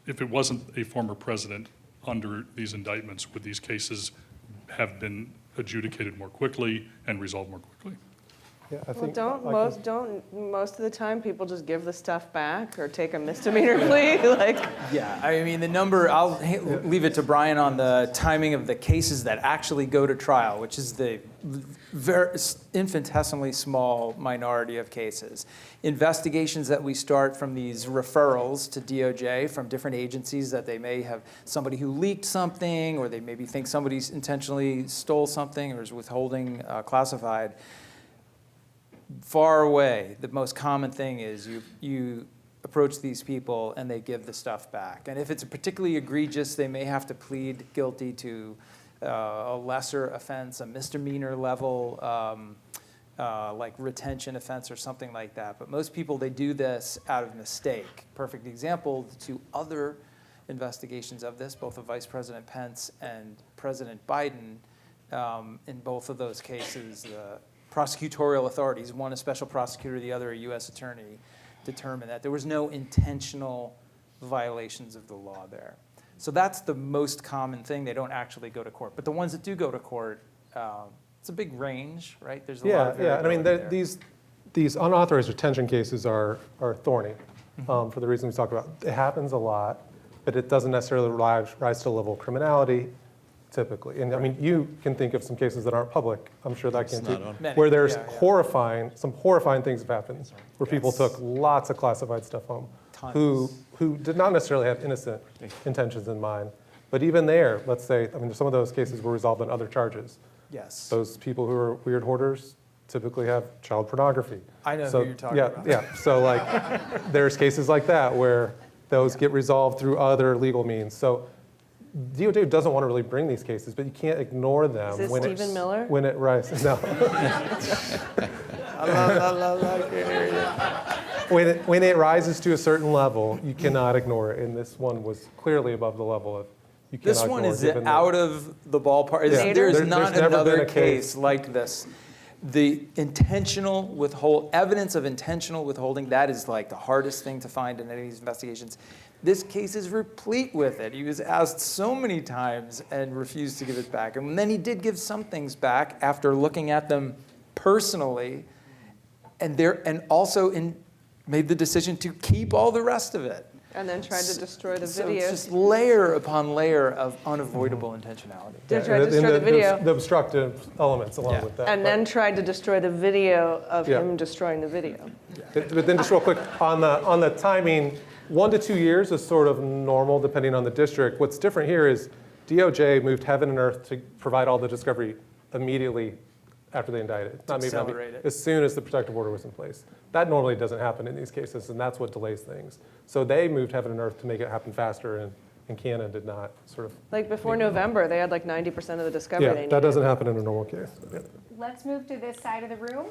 if it wasn't a former president under these indictments, would these cases have been adjudicated more quickly and resolved more quickly? Yeah, I Well, think don't most of the time people just give the stuff back or take a misdemeanor plea? Yeah, I mean, the number, I'll leave it to Brian on the timing of the cases that actually go to trial, which is the very infinitesimally small minority of cases. Investigations that we start from these referrals to DOJ from different agencies that they may have somebody who leaked something, or they maybe think somebody intentionally stole something or is withholding classified. Far away, the most common thing is you approach these people and they give the stuff back. And if it's a particularly egregious, they may have to plead guilty to a lesser offense, a misdemeanor level, like retention offense or something like that. But most people, they do this out of mistake. Perfect example, the two other investigations of this, both of Vice President Pence and President Biden, in both of those cases, the prosecutorial authorities, one a special prosecutor, the other a U.S. attorney, determined that there was no intentional violations of the law there. So that's the most common thing. They don't actually go to court. But the ones that do go to court, it's a big range, right? There's a lot of variability there. These unauthorized retention cases are thorny for the reason we talked about. It happens a lot, but it doesn't necessarily rise to the level of criminality. typically. And I mean, you can think of some cases that aren't public. I'm sure that can too, Many, where there's yeah. some horrifying things have happened, where people took lots of classified stuff home, who did not necessarily have innocent intentions in mind. But even there, let's say, I mean, some of those cases were resolved on other charges. Yes. Those people who are weird hoarders typically have child pornography. I know who you're talking about. Yeah, so like, there's cases like that where those get resolved through other legal means. So DOJ doesn't want to really bring these cases, but you can't ignore them. Is this when Stephen Miller? When it rises, no. When it rises to a certain level, you cannot ignore it, and this one was clearly above the level of you cannot This one ignore, is given out of the ballpark. Yeah. There's There's not never another been a case. like this. The intentional evidence of intentional withholding, that is like the hardest thing to find in any of these investigations. This case is replete with it. He was asked so many times and refused to give it back. And then he did give some things back after looking at them personally, and also made the decision to keep all the rest of it. And then tried to destroy the So video. it's just layer upon layer of unavoidable intentionality. They tried to destroy the video. The obstructive elements along Yeah. with that. And then tried to destroy the video of Yeah. him destroying the video. But then just real quick, on the timing, 1 to 2 years is sort of normal depending on the district. What's different here is DOJ moved heaven and earth to provide all the discovery immediately after they indicted. Accelerate it. As soon as the protective order was in place. That normally doesn't happen in these cases, and that's what delays things. So they moved heaven and earth to make it happen faster, and Cannon did not sort of. Like before November, they had like 90% of the discovery they Yeah, needed. that doesn't happen in a normal case. Yeah. Let's move to this side of the room.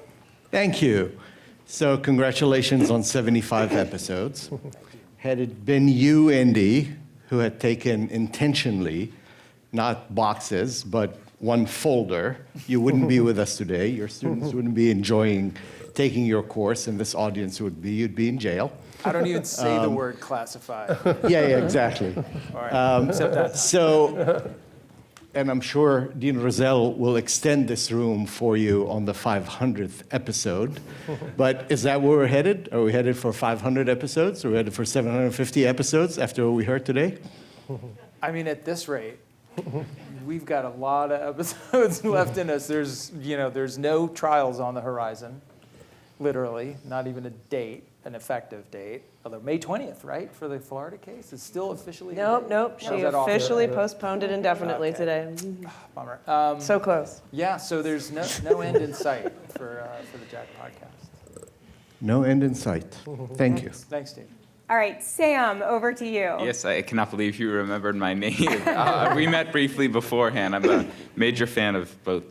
Thank you. So congratulations on 75 episodes. Had it been you, Andy, who had taken intentionally, not boxes, but one folder, you wouldn't be with us today. Your students wouldn't be enjoying taking your course, and this audience you'd be in jail. I don't even say the word classified. Yeah, exactly. All right, except that. So, and I'm sure Dean Rozelle will extend this room for you on the 500th episode. But is that where we're headed? Are we headed for 500 episodes? Are we headed for 750 episodes after what we heard today? I mean, at this rate, we've got a lot of episodes left in us. There's no trials on the horizon, literally, not even a date, an effective date. Although May 20th, right, for the Florida case, is still officially. Nope. She officially postponed it indefinitely today. Bummer. So close. Yeah, so there's no end in sight for the Jack podcast. No end in sight. Thank you. Thanks, Steve. All right, Sam, over to you. Yes, I cannot believe you remembered my name. We met briefly beforehand. I'm a major fan of both,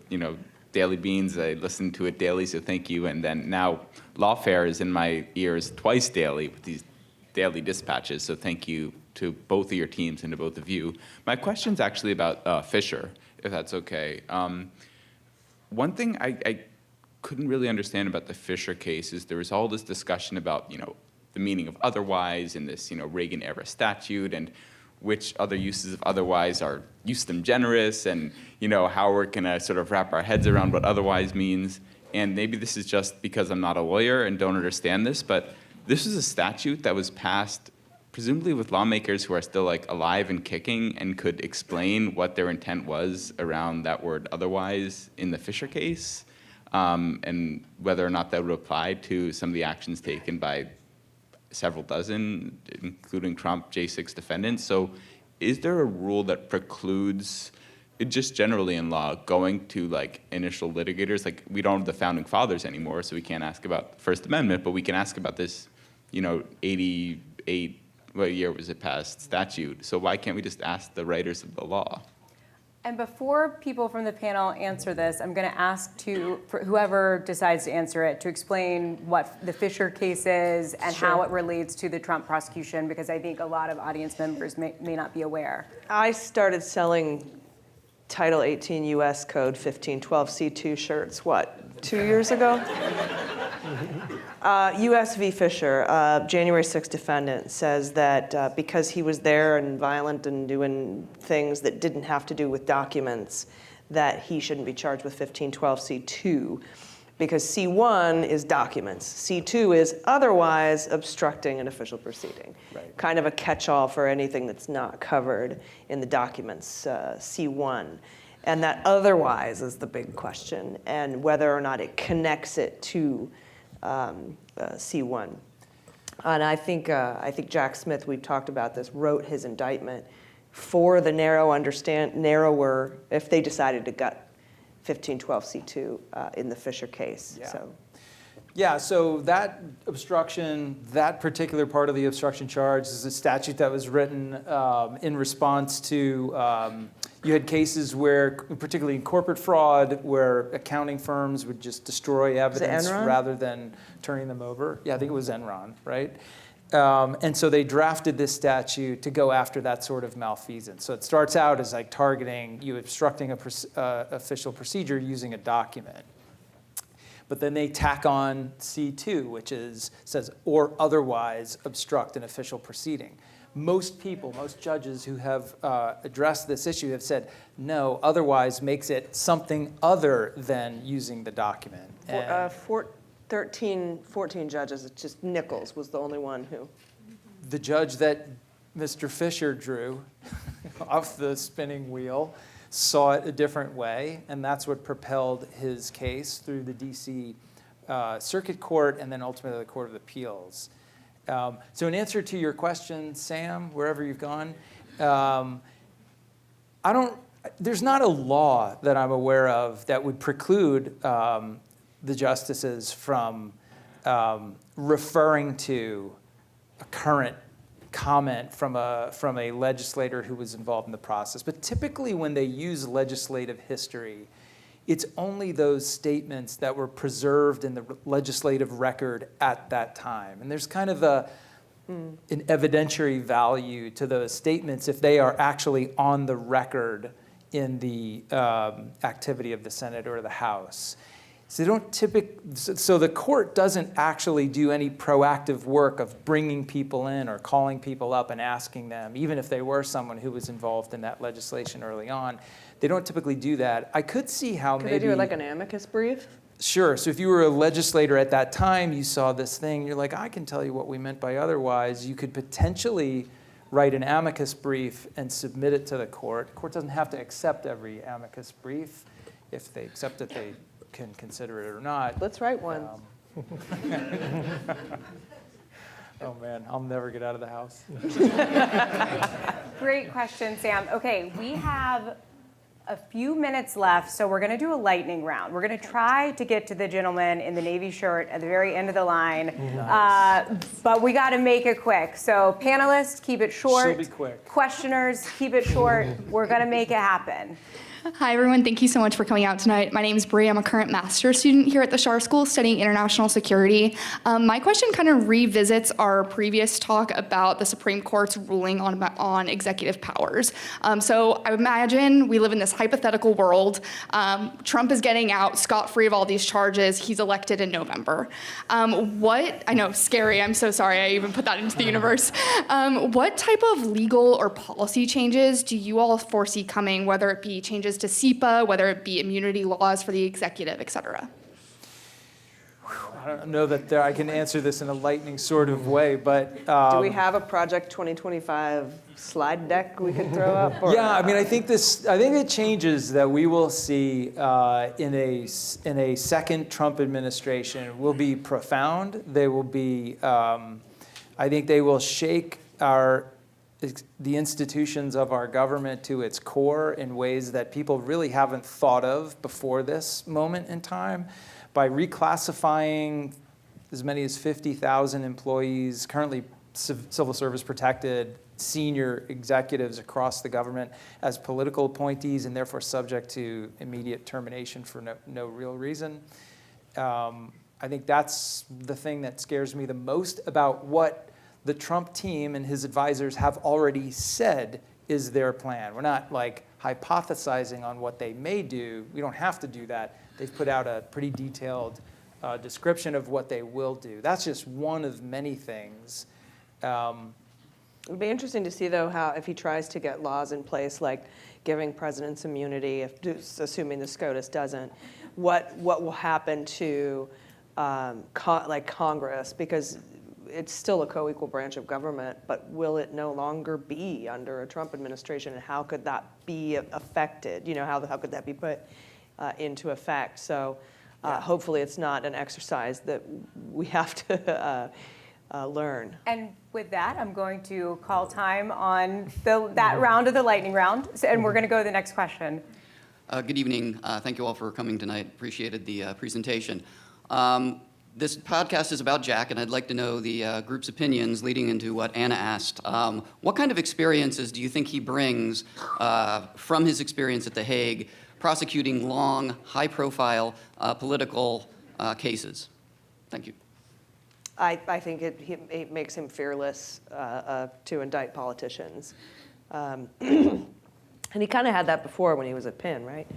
Daily Beans. I listen to it daily, so thank you. And then now Lawfare is in my ears twice daily with these daily dispatches, so thank you to both of your teams and to both of you. My question's actually about Fisher, if that's okay. One thing I couldn't really understand about the Fisher case is there was all this discussion about, the meaning of otherwise in this, Reagan-era statute, and which other uses of otherwise are justum generis, and, how we're going to sort of wrap our heads around what otherwise means. And maybe this is just because I'm not a lawyer and don't understand this, but this is a statute that was passed presumably with lawmakers who are still alive and kicking and could explain what their intent was around that word otherwise in the Fisher case, and whether or not that would apply to some of the actions taken by several dozen, including Trump, J6 defendants. So is there a rule that precludes, just generally in law, going to initial litigators? We don't have the founding fathers anymore, so we can't ask about the First Amendment, but we can ask about this, 88, what year was it passed, statute. So why can't we just ask the writers of the law? And before people from the panel answer this, I'm going to ask for whoever decides to answer it to explain what the Fisher case is and how it relates to the Trump prosecution, because I think a lot of audience members may not be aware. I started selling Title 18 U.S. Code 1512 C2 shirts, 2 years ago? U.S. v. Fisher, January 6th defendant, says that because he was there and violent and doing things that didn't have to do with documents, that he shouldn't be charged with 1512 C2. because C1 is documents. C2 is otherwise obstructing an official proceeding. Right. Kind of a catch-all for anything that's not covered in the documents, C1. And that otherwise is the big question, and whether or not it connects it to C1. And I think Jack Smith, we've talked about this, wrote his indictment for the narrower, if they decided to gut 1512C2 in the Fisher case. Yeah. Yeah, so that obstruction, that particular part of the obstruction charge is a statute that was written in response to, you had cases where, particularly in corporate fraud, where accounting firms would just destroy evidence Enron? rather than turning them over. Yeah, I think it was Enron, right? And so they drafted this statute to go after that sort of malfeasance. So it starts out as like targeting you obstructing a official procedure using a document. But then they tack on C2, which says, or otherwise obstruct an official proceeding. Most people, most judges who have addressed this issue have said, no, otherwise makes it something other than using the document. 14 judges, it's just Nichols was the only one who. The judge that Mr. Fisher drew off the spinning wheel saw it a different way, and that's what propelled his case through the D.C. Circuit Court and then ultimately the Court of Appeals. So in answer to your question, Sam, wherever you've gone, there's not a law that I'm aware of that would preclude the justices from referring to a current comment from a legislator who was involved in the process. But typically when they use legislative history, it's only those statements that were preserved in the legislative record at that time. And there's kind of an evidentiary value to those statements if they are actually on the record in the activity of the Senate or the House. So the court doesn't actually do any proactive work of bringing people in or calling people up and asking them, even if they were someone who was involved in that legislation early on. They don't typically do that. I could see how maybe... Could they do it like an amicus brief? Sure. So if you were a legislator at that time, you saw this thing, you're like, I can tell you what we meant by otherwise. You could potentially write an amicus brief and submit it to the court. The court doesn't have to accept every amicus brief. If they accept it, they can consider it or not. Let's write one. Oh man, I'll never get out of the house. Great question, Sam. Okay, we have a few minutes left, so we're going to do a lightning round. We're going to try to get to the gentleman in the navy shirt at the very end of the line, but we got to make it quick. So panelists, keep it short. She'll be quick. Questioners, keep it short. We're going to make it happen. Hi, everyone. Thank you so much for coming out tonight. My name is Bree. I'm a current master's student here at the Schar School studying international security. My question kind of revisits our previous talk about the Supreme Court's ruling on executive powers. So I imagine we live in this hypothetical world. Trump is getting out scot-free of all these charges. He's elected in November. I know, scary. I'm so sorry I even put that into the universe. What type of legal or policy changes do you all foresee coming, whether it be changes to SEPA, whether it be immunity laws for the executive, et cetera? I don't know that I can answer this in a lightning sort of way, but... Do we have a Project 2025 slide deck we could throw up? Or? Yeah, I mean, I think the changes that we will see in a second Trump administration will be profound. They will be, I think they will shake the institutions of our government to its core in ways that people really haven't thought of before this moment in time. By reclassifying as many as 50,000 employees, currently civil service protected, senior executives across the government as political appointees and therefore subject to immediate termination for no real reason. I think that's the thing that scares me the most about what the Trump team and his advisors have already said is their plan. We're not like hypothesizing on what they may do. We don't have to do that. They've put out a pretty detailed description of what they will do. That's just one of many things. It would be interesting to see, though, how if he tries to get laws in place, like giving presidents immunity, assuming the SCOTUS doesn't, what will happen to Congress, because it's still a co-equal branch of government, but will it no longer be under a Trump administration, and how could that be affected? How could that be put into effect? So hopefully it's not an exercise that we have to learn. And with that, I'm going to call time on that round of the lightning round, and we're going to go to the next question. Good evening. Thank you all for coming tonight. Appreciated the presentation. This podcast is about Jack, and I'd like to know the group's opinions leading into what Anna asked. What kind of experiences do you think he brings from his experience at The Hague, prosecuting long, high-profile political cases? Thank you. I think it makes him fearless to indict politicians. And he kind of had that before when he was at Penn, right?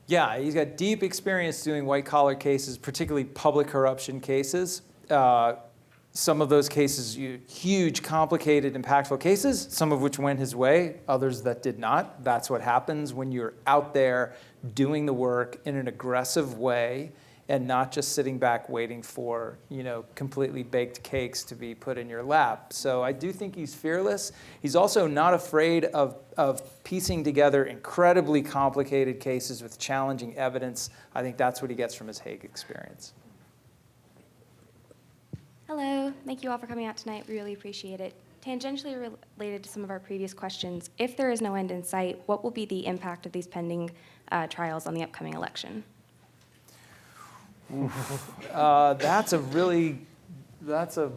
Yeah, he's got deep experience doing white-collar cases, particularly public corruption cases. Some of those cases, huge, complicated, impactful cases, some of which went his way, others that did not. That's what happens when you're out there doing the work in an aggressive way and not just sitting back waiting for, completely baked cakes to be put in your lap. So I do think he's fearless. He's also not afraid of piecing together incredibly complicated cases with challenging evidence. I think that's what he gets from his Hague experience. Hello, thank you all for coming out tonight. We really appreciate it. Tangentially related to some of our previous questions, if there is no end in sight, what will be the impact of these pending trials on the upcoming election? That's a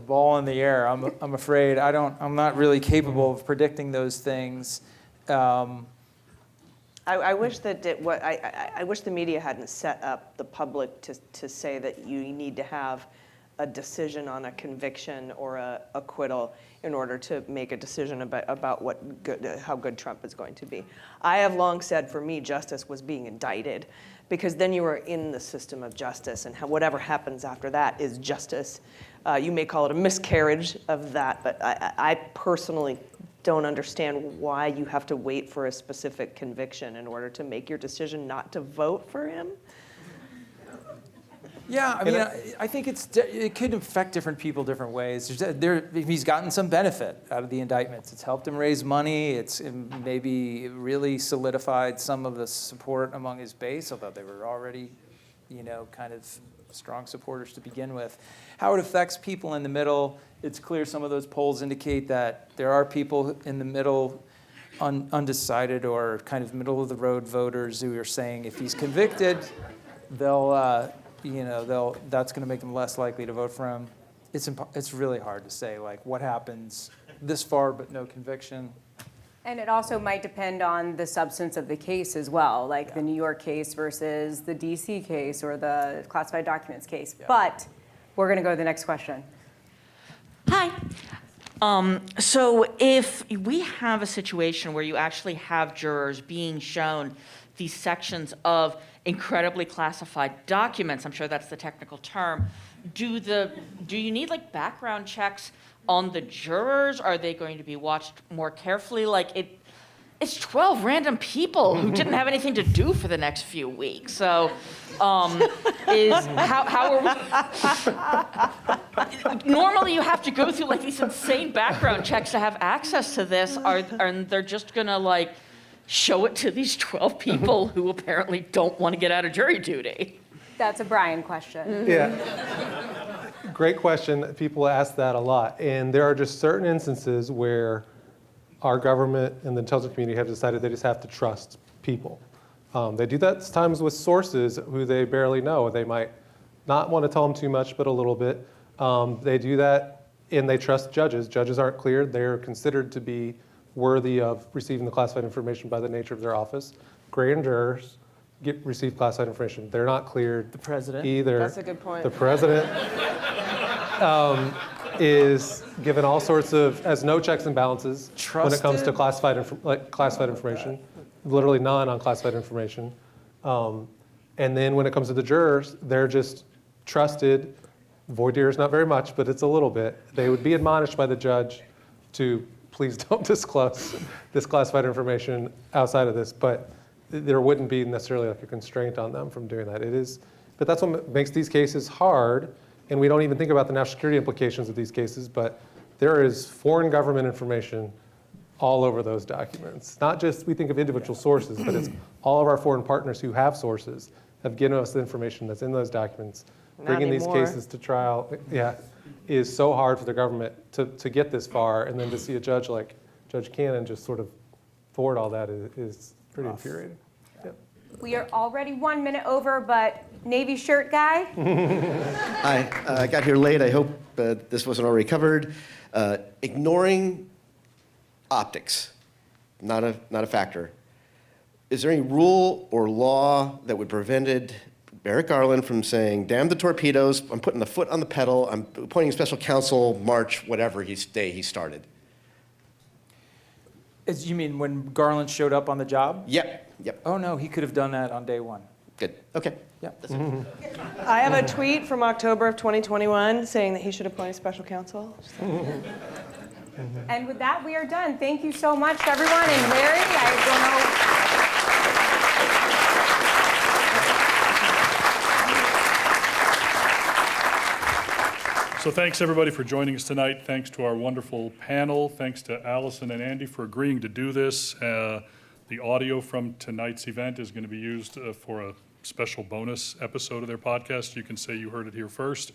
ball in the air. I'm afraid I'm not really capable of predicting those things. I wish that I wish the media hadn't set up the public to say that you need to have a decision on a conviction or a acquittal in order to make a decision about how good Trump is going to be. I have long said, for me, justice was being indicted, because then you are in the system of justice, and whatever happens after that is justice. You may call it a miscarriage of that, but I personally don't understand why you have to wait for a specific conviction in order to make your decision not to vote for him. Yeah, I mean, I think it could affect different people different ways. He's gotten some benefit out of the indictments. It's helped him raise money. It's maybe really solidified some of the support among his base, although they were already, kind of strong supporters to begin with. How it affects people in the middle, it's clear some of those polls indicate that there are people in the middle, undecided or kind of middle-of-the-road voters who are saying if he's convicted, that's going to make them less likely to vote for him. It's really hard to say, what happens this far but no conviction. And it also might depend on the substance of the case as well, the New York case versus the DC case or the classified documents case. Yeah. But we're going to go to the next question. Hi. So if we have a situation where you actually have jurors being shown these sections of incredibly classified documents, I'm sure that's the technical term, do you need background checks on the jurors? Are they going to be watched more carefully? It's 12 random people who didn't have anything to do for the next few weeks. So how are we? Normally you have to go through these insane background checks to have access to this. And they're just gonna show it to these 12 people who apparently don't want to get out of jury duty? That's a Brian question. Yeah. Great question. People ask that a lot. And there are just certain instances where our government and the intelligence community have decided they just have to trust people. They do that sometimes with sources who they barely know. They might not want to tell them too much, but a little bit. They do that, and they trust judges. Judges aren't cleared. They're considered to be worthy of receiving the classified information by the nature of their office. Grand jurors receive classified information. They're not cleared. The president. Either. That's a good point. The president is given all sorts of, has no checks and balances when it comes to classified information, literally none on classified information. And then when it comes to the jurors, they're just trusted. Voir dire is not very much, but it's a little bit. They would be admonished by the judge to please don't disclose this classified information outside of this, but there wouldn't be necessarily like a constraint on them from doing that. But that's what makes these cases hard, and we don't even think about the national security implications of these cases, but there is foreign government information all over those documents. Not just, we think of individual sources, but it's all of our foreign partners who have sources have given us the information that's in those documents. Bringing these cases to trial, is so hard for the government to get this far, and then to see a judge like Judge Cannon just sort of forward all that is pretty infuriating. Yeah. We are already 1 minute over, but Navy shirt guy? I got here late. I hope this wasn't already covered. Ignoring optics, not a factor. Is there any rule or law that would prevented Merrick Garland from saying, damn the torpedoes, I'm putting the foot on the pedal, I'm appointing special counsel March, whatever day he started? You mean when Garland showed up on the job? Yep. Oh, no, he could have done that on day one. Good. Okay. Yeah. That's it. I have a tweet from October of 2021 saying that he should appoint a special counsel. And with that, we are done. Thank you so much, everyone. And Larry, I don't know. So thanks, everybody, for joining us tonight. Thanks to our wonderful panel. Thanks to Allison and Andy for agreeing to do this. The audio from tonight's event is going to be used for a special bonus episode of their podcast. You can say you heard it here first.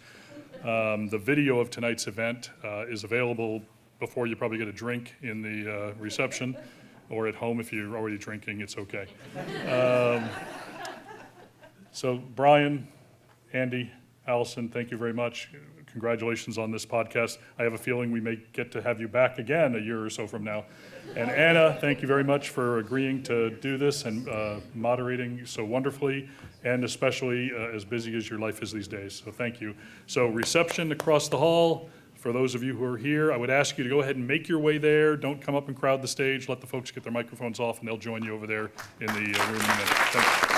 The video of tonight's event is available before you probably get a drink in the reception, or at home if you're already drinking, it's okay. So Brian, Andy, Allison, thank you very much. Congratulations on this podcast. I have a feeling we may get to have you back again a year or so from now. And Anna, thank you very much for agreeing to do this and moderating so wonderfully, and especially as busy as your life is these days. So thank you. So reception across the hall. For those of you who are here, I would ask you to go ahead and make your way there. Don't come up and crowd the stage. Let the folks get their microphones off, and they'll join you over there in the room in a minute. Thank you.